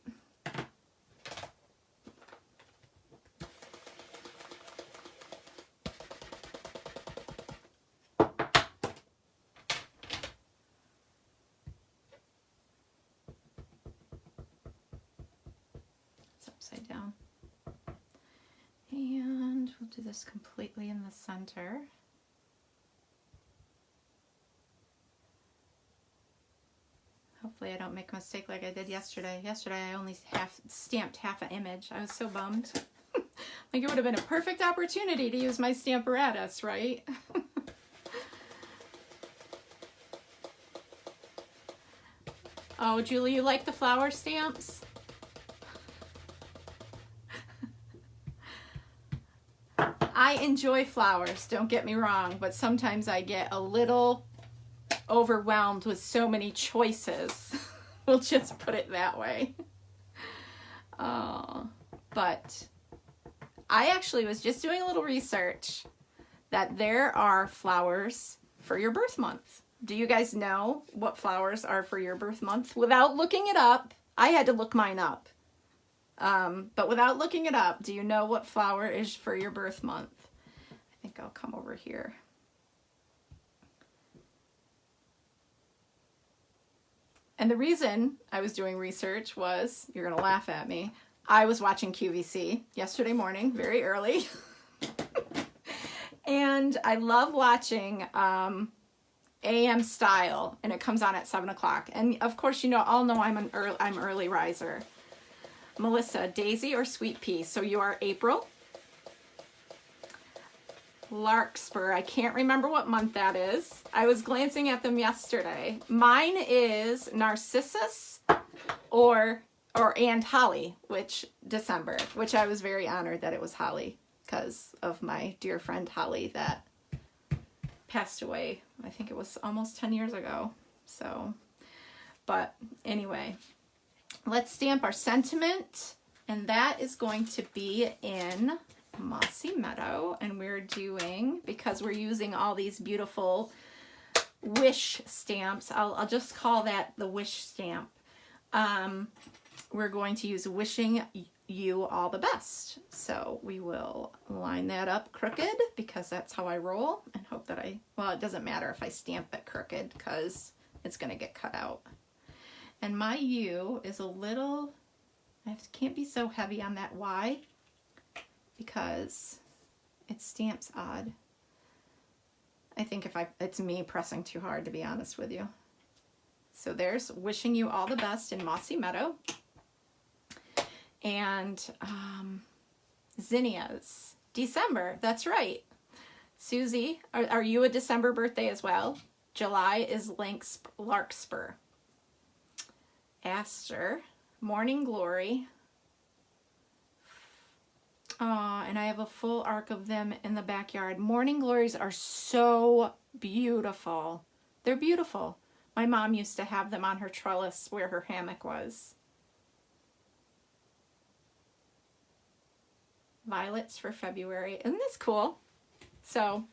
upside down. And we'll do this completely in the center. Hopefully I don't make a mistake like I did yesterday. Yesterday I only stamped half an image. I was so bummed. Like, it would have been a perfect opportunity to use my Stamparatus, right? Oh, Julie, you like the flower stamps? I enjoy flowers, don't get me wrong, but sometimes I get a little overwhelmed with so many choices. We'll just put it that way. But I actually was just doing a little research that there are flowers for your birth month. Do you guys know what flowers are for your birth month? Without looking it up, I had to look mine up. But without looking it up, do you know what flower is for your birth month? I think I'll come over here. And the reason I was doing research was, you're going to laugh at me, I was watching QVC yesterday morning, very early. And I love watching AM Style, and it comes on at 7 o'clock. And of course, you know, all know I'm early riser. Melissa, daisy or sweet pea? So you are April. Larkspur, I can't remember what month that is. I was glancing at them yesterday. Mine is Narcissus and Holly, which December, which I was very honored that it was Holly because of my dear friend Holly that passed away. I think it was almost 10 years ago. So, but anyway, let's stamp our sentiment, and that is going to be in Mossy Meadow, and we're doing, because we're using all these beautiful wish stamps, I'll just call that the wish stamp. We're going to use wishing you all the best. So we will line that up crooked because that's how I roll, and hope that well, it doesn't matter if I stamp it crooked because it's going to get cut out. And my U is a little, I can't be so heavy on that Y because it stamps odd. I think it's me pressing too hard, to be honest with you. So there's wishing you all the best in Mossy Meadow. And Zinnia's December, that's right. Susie, are you a December birthday as well? July is Larkspur. Aster, Morning Glory. And I have a full arc of them in the backyard. Morning Glories are so beautiful. They're beautiful. My mom used to have them on her trellis where her hammock was. Violets for February. Isn't this cool? So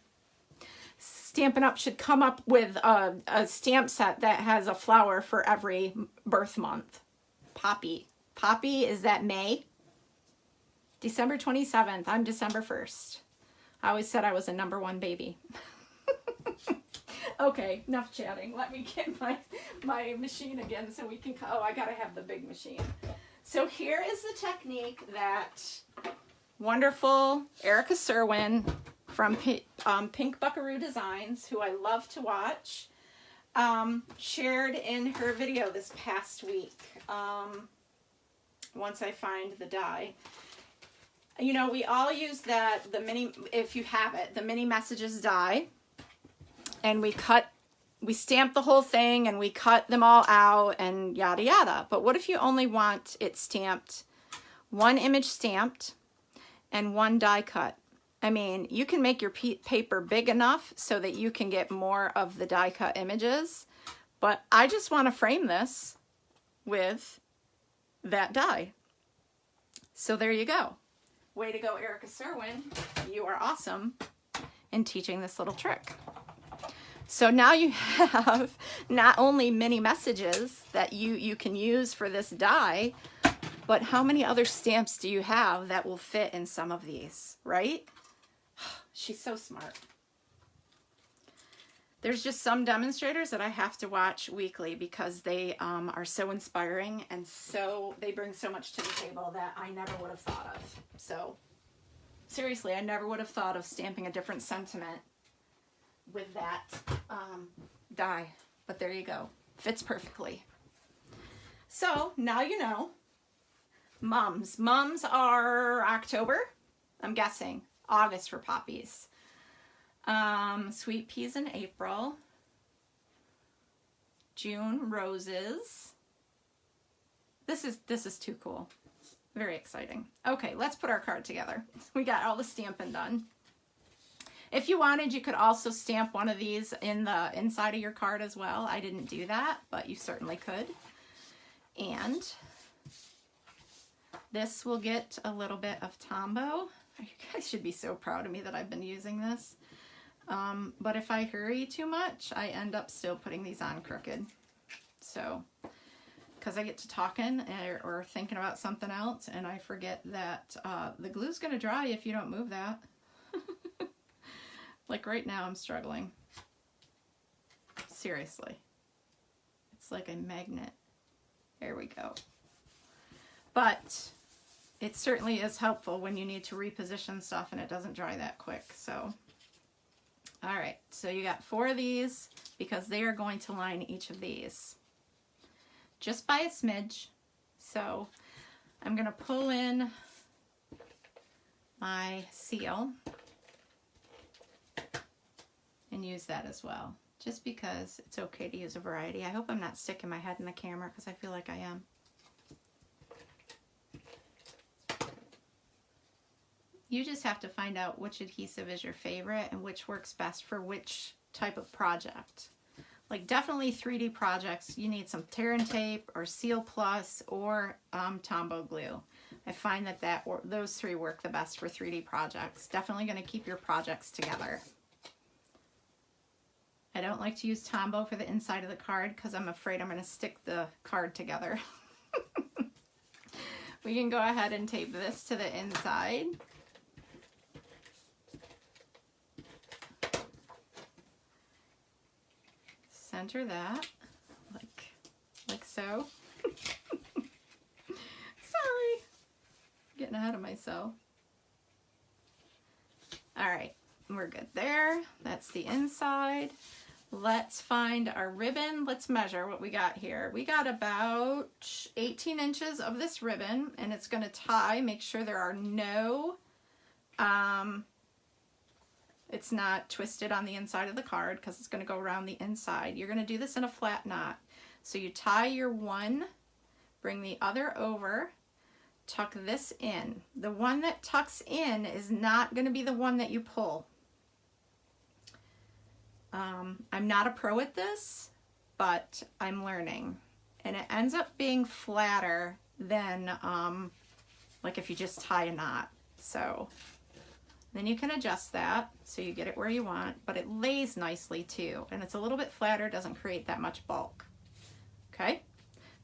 Stampin' Up! Should come up with a stamp set that has a flower for every birth month. Poppy. Poppy, is that May? December 27th. I'm December 1st. I always said I was a #1 baby. Okay, enough chatting. Let me get my machine again so we can... Oh, I gotta have the big machine. So here is the technique that wonderful Erica Serwin from Pink Buckaroo Designs, who I love to watch, shared in her video this past week. Once I find the die. You know, we all use that, if you have it, the mini messages die. And we stamp the whole thing and we cut them all out and yada yada. But what if you only want it stamped, one image stamped and one die cut? I mean, you can make your paper big enough so that you can get more of the die cut images. But I just want to frame this with that die. So there you go. Way to go, Erica Serwin. You are awesome in teaching this little trick. So now you have not only mini messages that you can use for this die, but how many other stamps do you have that will fit in some of these, right? She's so smart. There's just some demonstrators that I have to watch weekly because they are so inspiring and so they bring so much to the table that I never would have thought of. So seriously, I never would have thought of stamping a different sentiment with that die. But there you go. Fits perfectly. So now you know. Mums. Mums are October, I'm guessing. August for poppies. Sweet peas in April. June, roses. This is too cool. Very exciting. Okay, let's put our card together. We got all the stamping done. If you wanted, you could also stamp one of these in the inside of your card as well. I didn't do that, but you certainly could. And this will get a little bit of Tombow. You guys should be so proud of me that I've been using this. But if I hurry too much, I end up still putting these on crooked. So, because I get to talking or thinking about something else, and I forget that the glue's going to dry if you don't move that. Like right now, I'm struggling. Seriously. It's like a magnet. There we go. But it certainly is helpful when you need to reposition stuff and it doesn't dry that quick. So, all right. So you got 4 of these because they are going to line each of these just by a smidge. So I'm going to pull in my seal and use that as well, just because it's okay to use a variety. I hope I'm not sticking my head in the camera because I feel like I am. You just have to find out which adhesive is your favorite and which works best for which type of project. Like definitely 3D projects, you need some tear and tape or Seal Plus or Tombow glue. I find that those 3 work the best for 3D projects. Definitely going to keep your projects together. I don't like to use Tombow for the inside of the card because I'm afraid I'm going to stick the card together. We can go ahead and tape this to the inside. Center that, like so. Sorry, getting ahead of myself. All right, we're good there. That's the inside. Let's find our ribbon. Let's measure what we got here. We got about 18 inches of this ribbon, and it's going to tie. Make sure there are no, it's not twisted on the inside of the card because it's going to go around the inside. You're going to do this in a flat knot. So you tie your one, bring the other over, tuck this in. The one that tucks in is not going to be the one that you pull. I'm not a pro at this, but I'm learning. And it ends up being flatter than like if you just tie a knot. So then you can adjust that so you get it where you want, but it lays nicely too. And it's a little bit flatter, doesn't create that much bulk. Okay?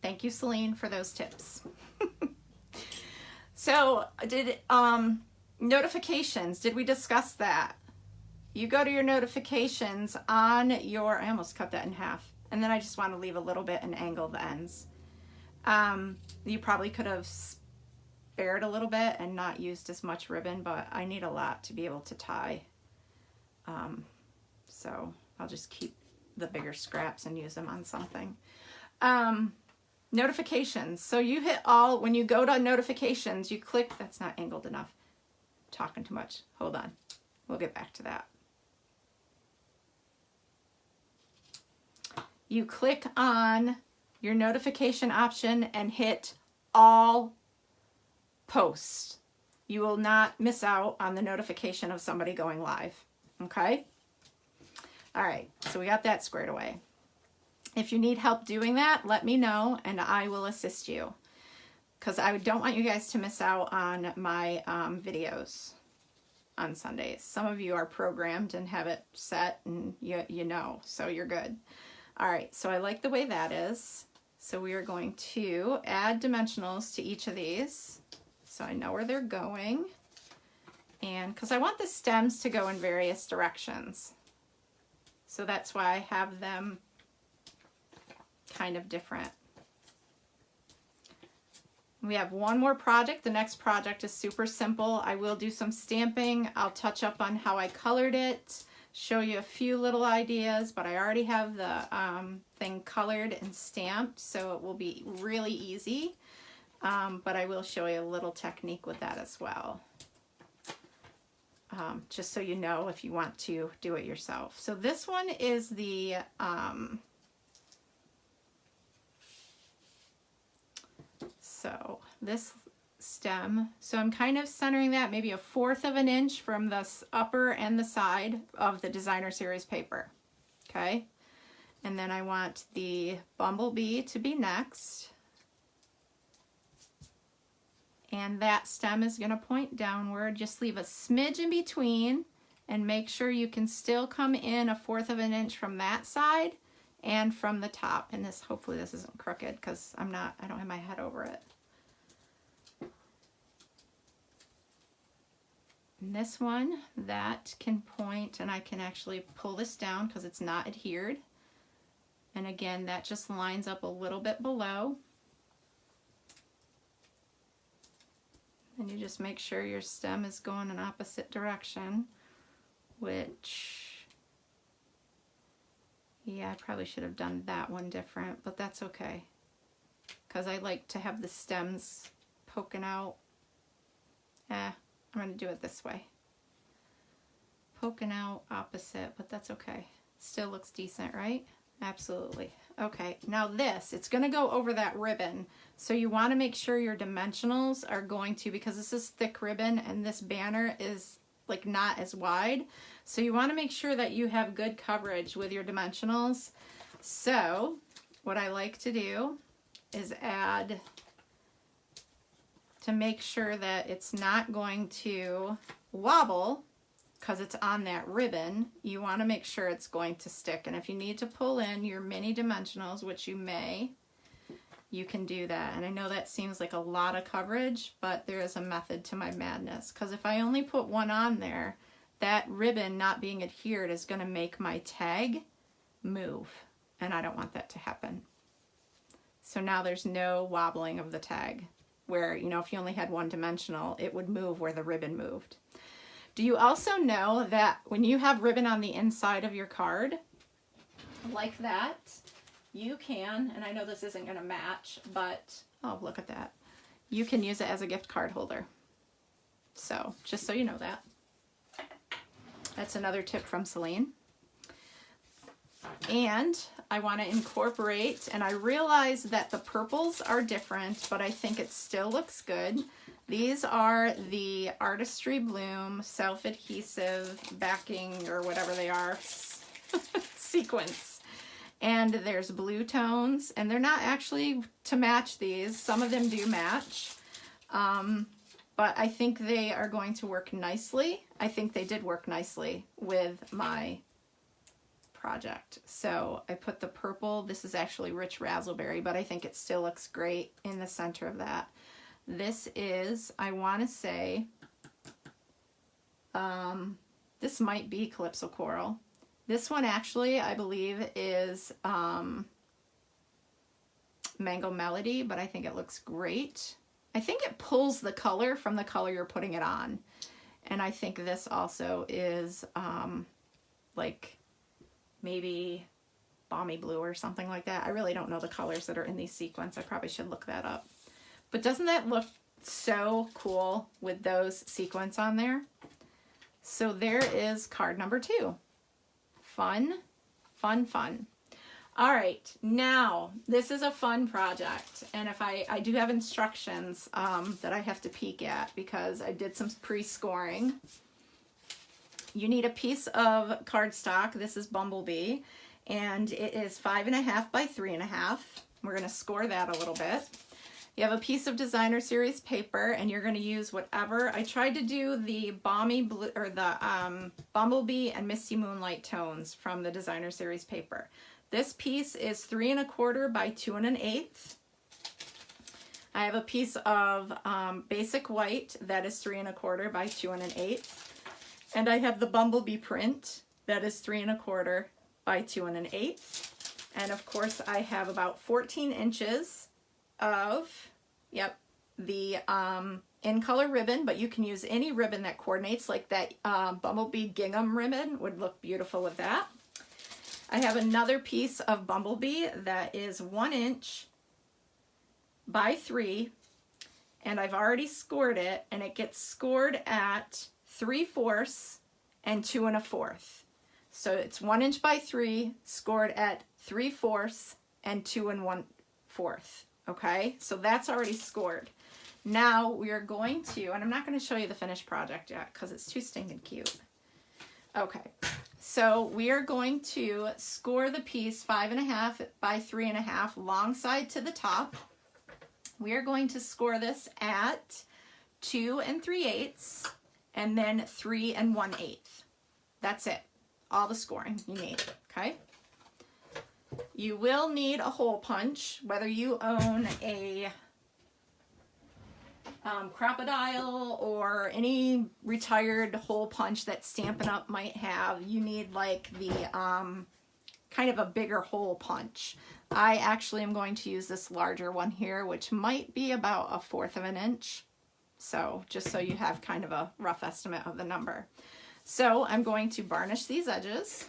Thank you, Celine, for those tips. So notifications, did we discuss that? You go to your notifications on your, I almost cut that in half, and then I just want to leave a little bit and angle the ends. You probably could have spared a little bit and not used as much ribbon, but I need a lot to be able to tie. So I'll just keep the bigger scraps and use them on something. Notifications. So you hit all, when you go to notifications, you click, that's not angled enough. Talking too much. Hold on. We'll get back to that. You click on your notification option and hit all posts. You will not miss out on the notification of somebody going live. Okay? All right, so we got that squared away. If you need help doing that, let me know and I will assist you. Because I don't want you guys to miss out on my videos on Sundays. Some of you are programmed and have it set and you know, so you're good. All right, so I like the way that is. So we are going to add dimensionals to each of these so I know where they're going. And because I want the stems to go in various directions. So that's why I have them kind of different. We have one more project. The next project is super simple. I will do some stamping. I'll touch up on how I colored it, show you a few little ideas, but I already have the thing colored and stamped, so it will be really easy. But I will show you a little technique with that as well. Just so you know if you want to do it yourself. So this one is the so this stem, so I'm kind of centering that maybe 1/4 of an inch from the upper and the side of the designer series paper. Okay, and then I want the bumblebee to be next. And that stem is going to point downward. Just leave a smidge in between and make sure you can still come in 1/4 of an inch from that side and from the top. And this, hopefully this isn't crooked because I don't have my head over it. And this one, that can point, and I can actually pull this down because it's not adhered. And again, that just lines up a little bit below. And you just make sure your stem is going in opposite direction, which, yeah, I probably should have done that one different, but that's okay. Because I like to have the stems poking out. I'm going to do it this way. Poking out opposite, but that's okay. Still looks decent, right? Absolutely. Okay, now this, it's going to go over that ribbon. So you want to make sure your dimensionals are going to, because this is thick ribbon and this banner is like not as wide. So you want to make sure that you have good coverage with your dimensionals. So what I like to do is add, to make sure that it's not going to wobble, because it's on that ribbon, you want to make sure it's going to stick. And if you need to pull in your mini dimensionals, which you may, you can do that. And I know that seems like a lot of coverage, but there is a method to my madness. Because if I only put one on there, that ribbon not being adhered is going to make my tag move. And I don't want that to happen. So now there's no wobbling of the tag, where, you know, if you only had one dimensional, it would move where the ribbon moved. Do you also know that when you have ribbon on the inside of your card, like that, you can, and I know this isn't going to match, but, oh, look at that. You can use it as a gift card holder. So, just so you know that. That's another tip from Celine. And I want to incorporate, and I realize that the purples are different, but I think it still looks good. These are the Artistry Bloom self-adhesive backing, or whatever they are, sequins. And there's blue tones, and they're not actually to match these. Some of them do match, but I think they are going to work nicely. I think they did work nicely with my project. So I put the purple, this is actually Rich Razzleberry, but I think it still looks great in the center of that. This is, I want to say, this might be Calypso Coral. This one actually, I believe, is Mango Melody, but I think it looks great. I think it pulls the color from the color you're putting it on. And I think this also is like maybe Balmy Blue or something like that. I really don't know the colors that are in these sequins. I probably should look that up. But doesn't that look so cool with those sequins on there? So there is card number 2. Fun, fun, fun. All right, now this is a fun project. And if I do have instructions that I have to peek at because I did some pre-scoring. You need a piece of cardstock. This is Bumblebee, and it is 5.5 by 3.5. We're going to score that a little bit. You have a piece of designer series paper, and you're going to use whatever. I tried to do the Balmy Blue, or the Bumblebee and Misty Moonlight tones from the designer series paper. This piece is 3.25 by 2 1/8. I have a piece of basic white that is 3.25 by 2 1/8. And I have the Bumblebee print that is 3.25 by 2 1/8. And of course I have about 14 inches of, yep, the in color ribbon, but you can use any ribbon that coordinates, like that Bumblebee gingham ribbon would look beautiful with that. I have another piece of Bumblebee that is 1 inch by 3, and I've already scored it, and it gets scored at 3/4 and 2 1/4. So it's 1 inch by 3, scored at 3/4 and 2 1/4. Okay, so that's already scored. Now we are going to, and I'm not going to show you the finished project yet because it's too stinking cute. Okay, so we are going to score the piece 5.5 by 3.5 long side to the top. We are going to score this at 2 3/8 and then 3 1/8. That's it. All the scoring you need, okay? You will need a hole punch, whether you own a Crocodile or any retired hole punch that Stampin' Up! Might have. You need like the kind of a bigger hole punch. I actually am going to use this larger one here, which might be about 1/4 of an inch. So just so you have kind of a rough estimate of the number. So I'm going to varnish these edges.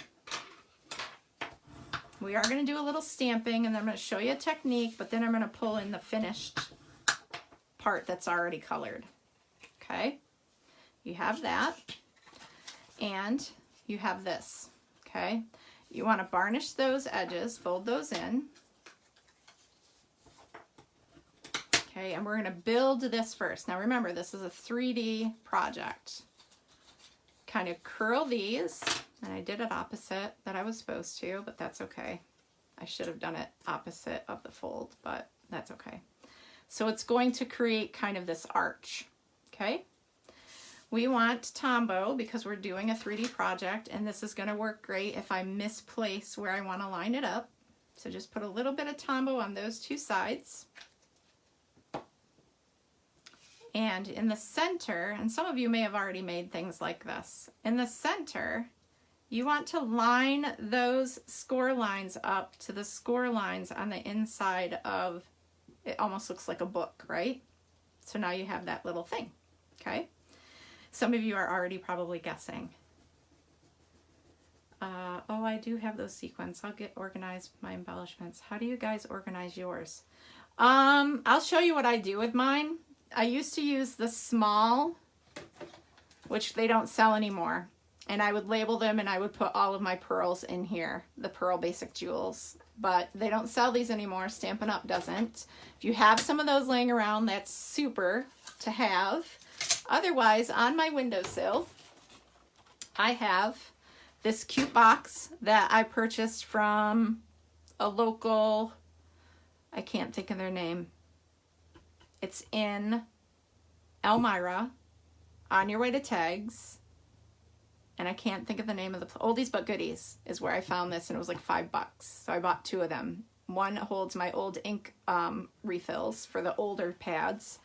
We are going to do a little stamping, and then I'm going to show you a technique, but then I'm going to pull in the finished part that's already colored. Okay, you have that, and you have this. Okay, you want to varnish those edges, fold those in. Okay, and we're going to build this first. Now remember, this is a 3D project. Kind of curl these, and I did it opposite that I was supposed to, but that's okay. I should have done it opposite of the fold, but that's okay. So it's going to create kind of this arch, okay? We want Tombow because we're doing a 3D project, and this is going to work great if I misplace where I want to line it up. So just put a little bit of Tombow on those two sides. And in the center, and some of you may have already made things like this, in the center, you want to line those score lines up to the score lines on the inside of, it almost looks like a book, right? So now you have that little thing, okay? Some of you are already probably guessing. Oh, I do have those sequins. I'll get organized with my embellishments. How do you guys organize yours? I'll show you what I do with mine. I used to use the small, which they don't sell anymore. And I would label them, and I would put all of my pearls in here, the Pearl Basic Jewels. But they don't sell these anymore. Stampin' Up! Doesn't. If you have some of those laying around, that's super to have. Otherwise, on my windowsill, I have this cute box that I purchased from a local, I can't think of their name. It's in Elmira, on your way to Tags, and I can't think of the name of the Oldies But Goodies is where I found this, and it was like $5. So I bought 2 of them. One holds my old ink refills for the older pads,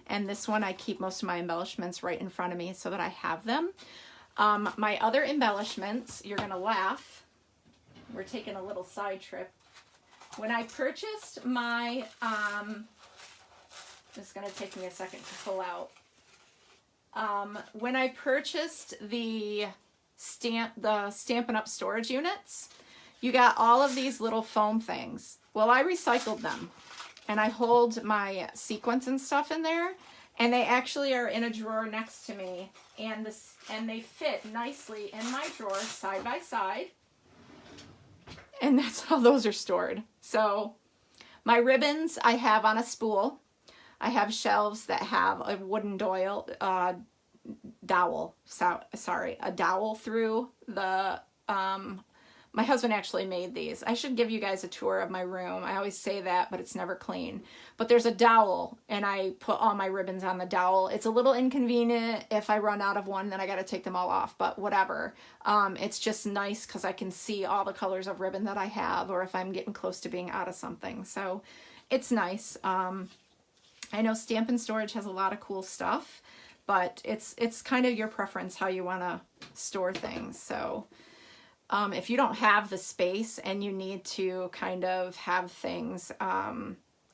and this one I keep most of my embellishments right in front of me so that I have them. My other embellishments, you're gonna laugh. We're taking a little side trip. When I purchased my it's going to take me a second to pull out. When I purchased the Stampin' Up! Storage units, you got all of these little foam things. Well, I recycled them, and I hold my sequins and stuff in there, and they actually are in a drawer next to me, and they fit nicely in my drawer side by side, and that's how those are stored. So my ribbons I have on a spool. I have shelves that have a wooden dowel through the, my husband actually made these. I should give you guys a tour of my room. I always say that, but it's never clean. But there's a dowel, and I put all my ribbons on the dowel. It's a little inconvenient. If I run out of one, then I got to take them all off, but whatever. It's just nice because I can see all the colors of ribbon that I have, or if I'm getting close to being out of something. So it's nice. I know Stampin' Storage has a lot of cool stuff, but it's kind of your preference how you want to store things. So If you don't have the space and you need to kind of have things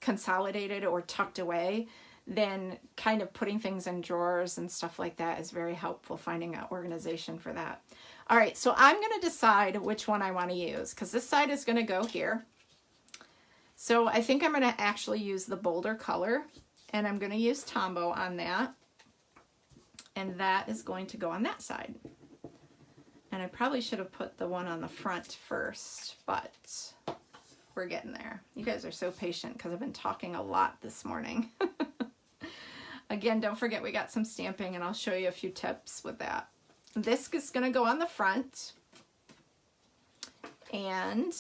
consolidated or tucked away, then kind of putting things in drawers and stuff like that is very helpful, finding an organization for that. All right, so I'm going to decide which one I want to use because this side is going to go here. So I think I'm going to actually use the bolder color, and I'm going to use Tombow on that, and that is going to go on that side. And I probably should have put the one on the front first, but we're getting there. You guys are so patient because I've been talking a lot this morning. Again, don't forget we got some stamping, and I'll show you a few tips with that. This is going to go on the front, and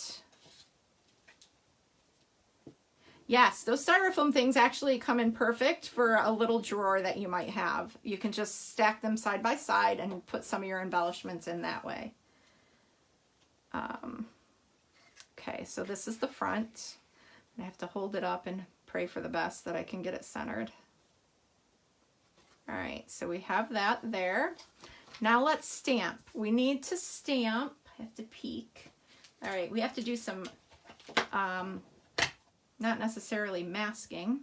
yes, those styrofoam things actually come in perfect for a little drawer that you might have. You can just stack them side by side and put some of your embellishments in that way. Okay, so this is the front. I have to hold it up and pray for the best that I can get it centered. All right, so we have that there. Now let's stamp. We need to stamp. I have to peek. All right, we have to do some, not necessarily masking.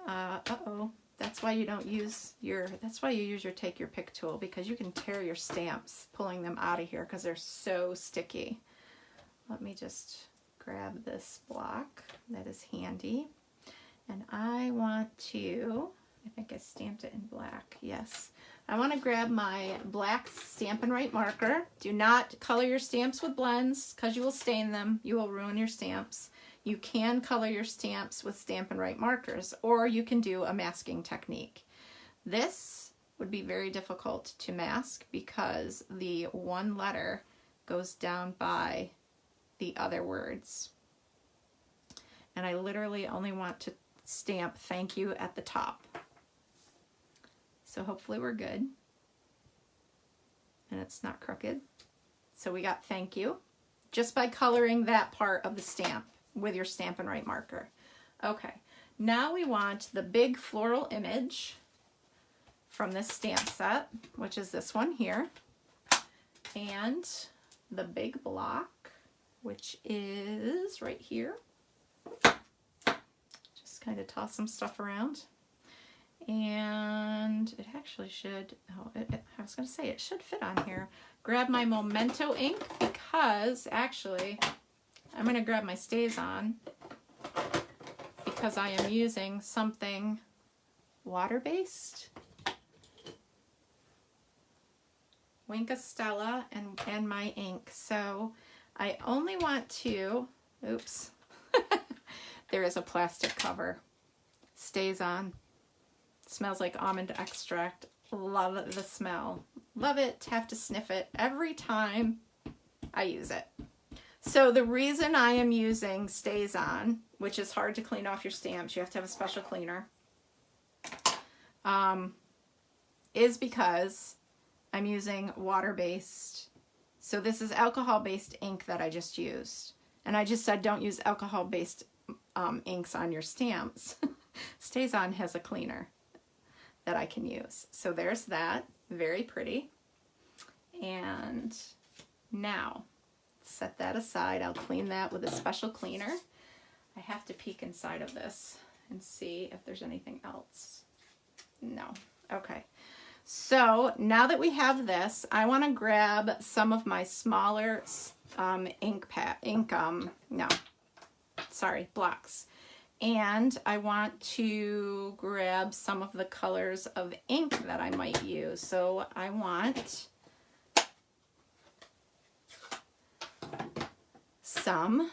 Uh-oh, that's why you don't use your, that's why you use your take your pick tool, because you can tear your stamps pulling them out of here because they're so sticky. Let me just grab this block that is handy. And I want to, I think I stamped it in black, yes. I want to grab my black Stampin' Right marker. Do not color your stamps with blends because you will stain them. You will ruin your stamps. You can color your stamps with Stampin' Right markers, or you can do a masking technique. This would be very difficult to mask because the one letter goes down by the other words. And I literally only want to stamp thank you at the top. So hopefully we're good. And it's not crooked. So we got thank you just by coloring that part of the stamp with your Stampin' Right marker. Okay, now we want the big floral image from this stamp set, which is this one here, and the big block, which is right here. Just kind of toss some stuff around. And it actually should, oh, I was going to say it should fit on here. Grab my Memento ink because actually I'm going to grab my StazOn because I am using something water-based. Wink of Stella and my ink. So I only want to, oops, there is a plastic cover. StazOn. Smells like almond extract. Love the smell. Love it. Have to sniff it every time I use it. So the reason I am using StazOn, which is hard to clean off your stamps, you have to have a special cleaner, is because I'm using water-based. So this is alcohol-based ink that I just used. And I just said don't use alcohol-based inks on your stamps. StazOn has a cleaner that I can use. So there's that, very pretty. And now, set that aside. I'll clean that with a special cleaner. I have to peek inside of this and see if there's anything else. No, okay. So now that we have this, I want to grab some of my smaller blocks. And I want to grab some of the colors of ink that I might use. So I want some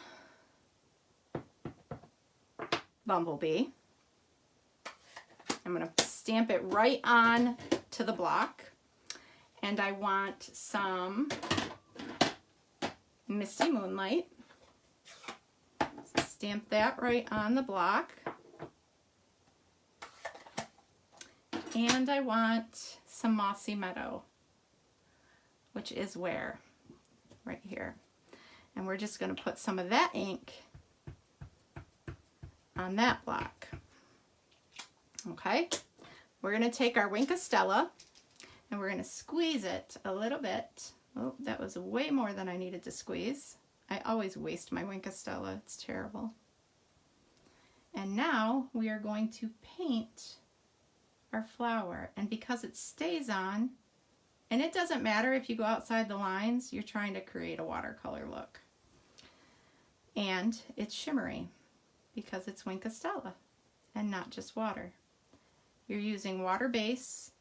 Bumblebee. I'm going to stamp it right on to the block. And I want some Misty Moonlight. Stamp that right on the block. And I want some Mossy Meadow, which is where? Right here. And we're just going to put some of that ink on that block. Okay? We're going to take our Wink of Stella and we're going to squeeze it a little bit Oh, that was way more than I needed to squeeze. I always waste my Wink of Stella. It's terrible. And now we are going to paint our flower. And because it stays on, and it doesn't matter if you go outside the lines, you're trying to create a watercolor look. And it's shimmery because it's Wink of Stella and not just water. You're using water base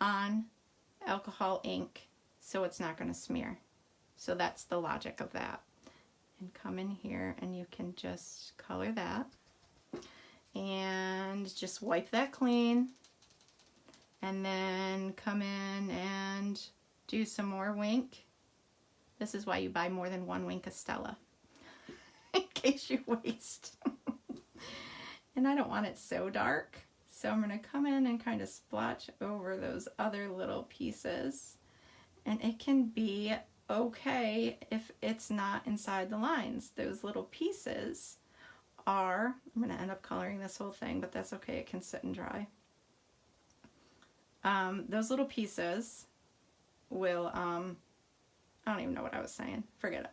on alcohol ink, so it's not going to smear. So that's the logic of that. And come in here and you can just color that and just wipe that clean, and then come in and do some more Wink. This is why you buy more than one Wink of Stella, in case you waste. And I don't want it so dark, so I'm going to come in and kind of splotch over those other little pieces. And it can be okay if it's not inside the lines. Those little pieces are, I'm going to end up coloring this whole thing, but that's okay, it can sit and dry. Those little pieces will, I don't even know what I was saying, forget it.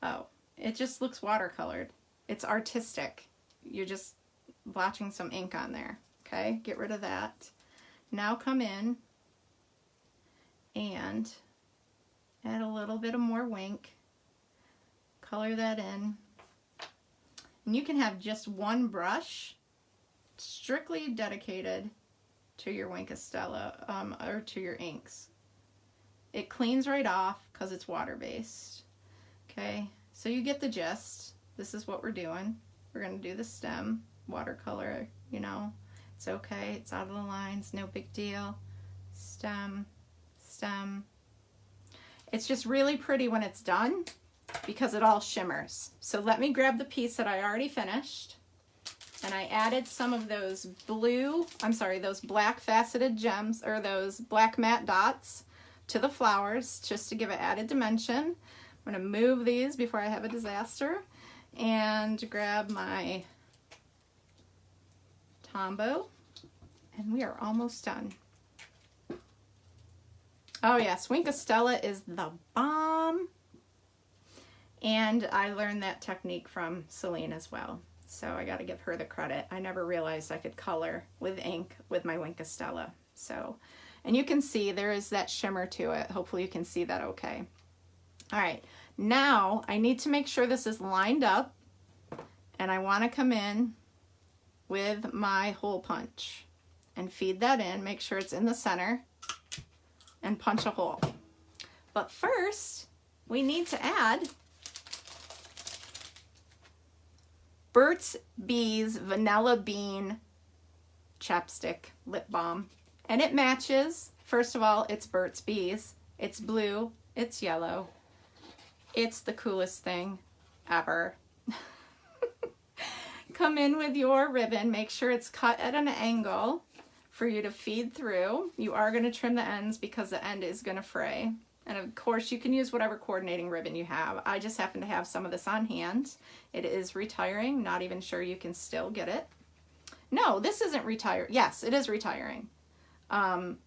Oh, it just looks watercolored. It's artistic. You're just blotching some ink on there, okay? Get rid of that. Now come in and add a little bit of more Wink, color that in, and you can have just one brush strictly dedicated to your Wink of Stella, or to your inks. It cleans right off because it's water-based, okay? So you get the gist. This is what we're doing. We're going to do the stem, watercolor, you know, it's okay, it's out of the lines, no big deal. Stem, stem. It's just really pretty when it's done because it all shimmers. So let me grab the piece that I already finished, and I added some of those those black faceted gems, or those black matte dots to the flowers just to give it added dimension. I'm going to move these before I have a disaster and grab my Tombow, and we are almost done. Oh yes, Wink of Stella is the bomb. And I learned that technique from Celine as well. So I got to give her the credit. I never realized I could color with ink with my Wink of Stella. So, and you can see there is that shimmer to it. Hopefully you can see that okay. All right, now I need to make sure this is lined up, and I want to come in with my hole punch and feed that in, make sure it's in the center, and punch a hole. But first, we need to add Burt's Bees Vanilla Bean Chapstick Lip Balm. And it matches. First of all, it's Burt's Bees. It's blue. It's yellow. It's the coolest thing ever. Come in with your ribbon. Make sure it's cut at an angle for you to feed through. You are going to trim the ends because the end is going to fray. And of course, you can use whatever coordinating ribbon you have. I just happen to have some of this on hand. It is retiring. Not even sure you can still get it. No, this isn't retiring. Yes, it is retiring from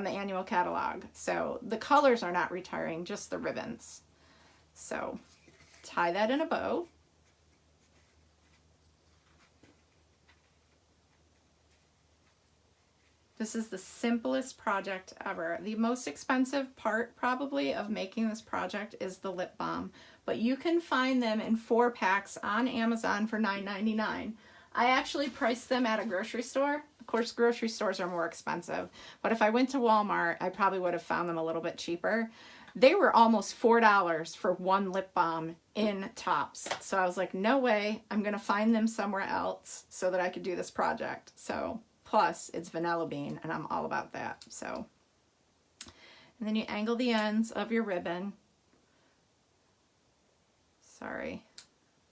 the annual catalog. So the colors are not retiring, just the ribbons. So tie that in a bow. This is the simplest project ever. The most expensive part probably of making this project is the lip balm, but you can find them in 4-packs on Amazon for $9.99. I actually priced them at a grocery store. Of course, grocery stores are more expensive, but if I went to Walmart, I probably would have found them a little bit cheaper. They were almost $4 for one lip balm in Tops. So I was like, no way, I'm gonna find them somewhere else so that I could do this project. So plus it's vanilla bean, and I'm all about that. So, and then you angle the ends of your ribbon. Sorry,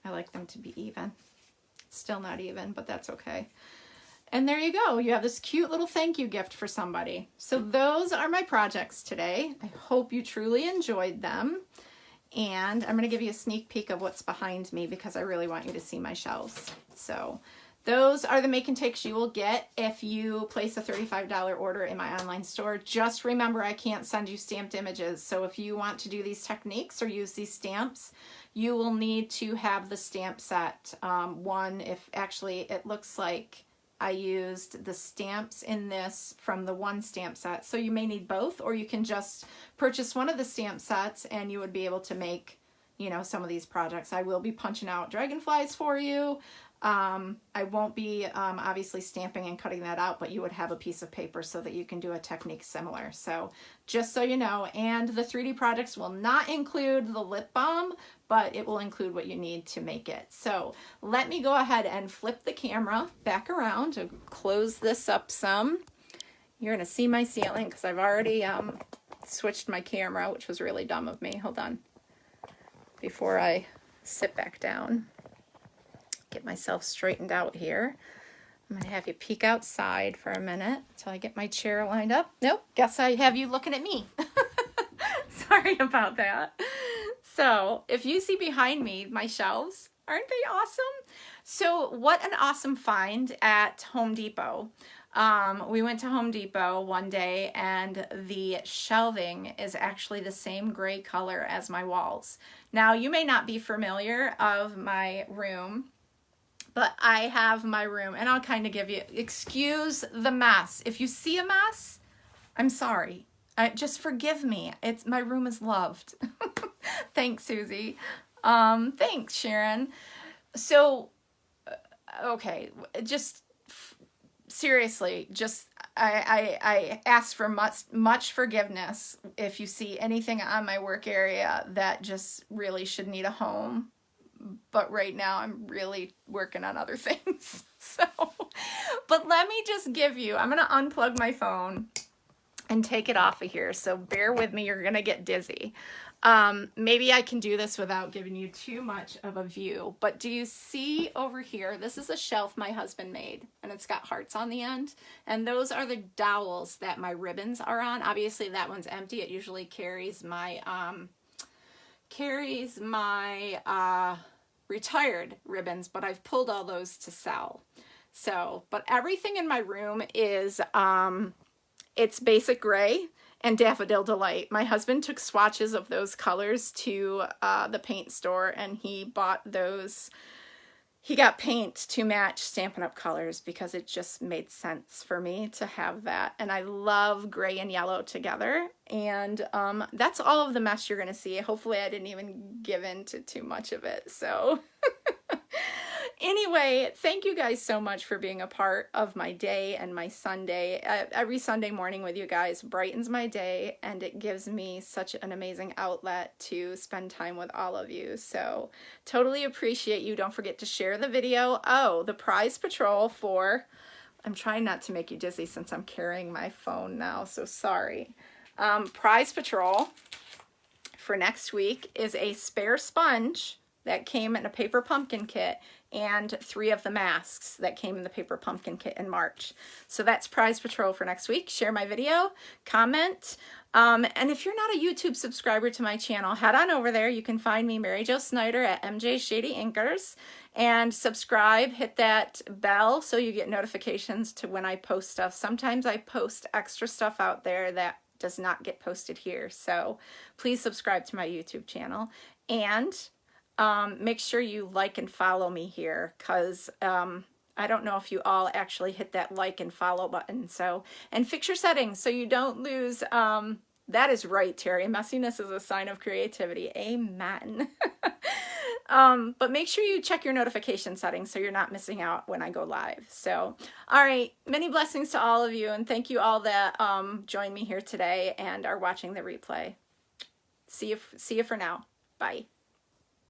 I like them to be even. It's still not even, but that's okay. And there you go. You have this cute little thank you gift for somebody. So those are my projects today. I hope you truly enjoyed them. And I'm going to give you a sneak peek of what's behind me because I really want you to see my shelves. So those are the make and takes you will get if you place a $35 order in my online store. Just remember, I can't send you stamped images. So if you want to do these techniques or use these stamps, you will need to have the stamp set. One, if actually it looks like I used the stamps in this from the one stamp set. So you may need both, or you can just purchase one of the stamp sets and you would be able to make, you know, some of these projects. I will be punching out dragonflies for you. I won't be obviously stamping and cutting that out, but you would have a piece of paper so that you can do a technique similar. So just so you know, and the 3D projects will not include the lip balm, but it will include what you need to make it. So let me go ahead and flip the camera back around to close this up some. You're gonna see my ceiling because I've already switched my camera, which was really dumb of me. Hold on, before I sit back down. Get myself straightened out here. I'm gonna have you peek outside for a minute until I get my chair lined up. Nope, guess I have you looking at me. Sorry about that. So if you see behind me, my shelves, aren't they awesome? So what an awesome find at Home Depot. We went to Home Depot one day and the shelving is actually the same gray color as my walls. Now you may not be familiar of my room, but I have my room, and I'll kind of give you, excuse the mess. If you see a mess, I'm sorry. Just forgive me. My room is loved. Thanks, Susie. Thanks, Sharon. So, okay, just seriously, just I ask for much forgiveness if you see anything on my work area that just really should need a home. But right now I'm really working on other things. So, but let me just give you, I'm going to unplug my phone and take it off of here. So bear with me. You're going to get dizzy. Maybe I can do this without giving you too much of a view, but do you see over here? This is a shelf my husband made and it's got hearts on the end. And those are the dowels that my ribbons are on. Obviously that one's empty. It usually carries my, retired ribbons, but I've pulled all those to sell. So, but everything in my room is, it's basic gray and Daffodil Delight. My husband took swatches of those colors to the paint store and he bought those. He got paint to match Stampin' Up! Colors because it just made sense for me to have that. And I love gray and yellow together. And that's all of the mess you're going to see. Hopefully I didn't even give in to too much of it. So anyway, thank you guys so much for being a part of my day and my Sunday. Every Sunday morning with you guys brightens my day and it gives me such an amazing outlet to spend time with all of you. So totally appreciate you. Don't forget to share the video. Oh, the prize patrol for, I'm trying not to make you dizzy since I'm carrying my phone now, so sorry. Prize patrol for next week is a spare sponge that came in a paper pumpkin kit and 3 of the masks that came in the paper pumpkin kit in March. So that's prize patrol for next week. Share my video, comment, and if you're not a YouTube subscriber to my channel, head on over there. You can find me, Mary Jo Snyder, at MJ Shady Inkers, and subscribe, hit that bell so you get notifications to when I post stuff. Sometimes I post extra stuff out there that does not get posted here. So please subscribe to my YouTube channel and make sure you like and follow me here because I don't know if you all actually hit that like and follow button. So, and fix your settings so you don't lose. That is right, Terry. Messiness is a sign of creativity. Amen. But make sure you check your notification settings so you're not missing out when I go live. So, all right, many blessings to all of you, and thank you all that joined me here today and are watching the replay. See you for now. Bye.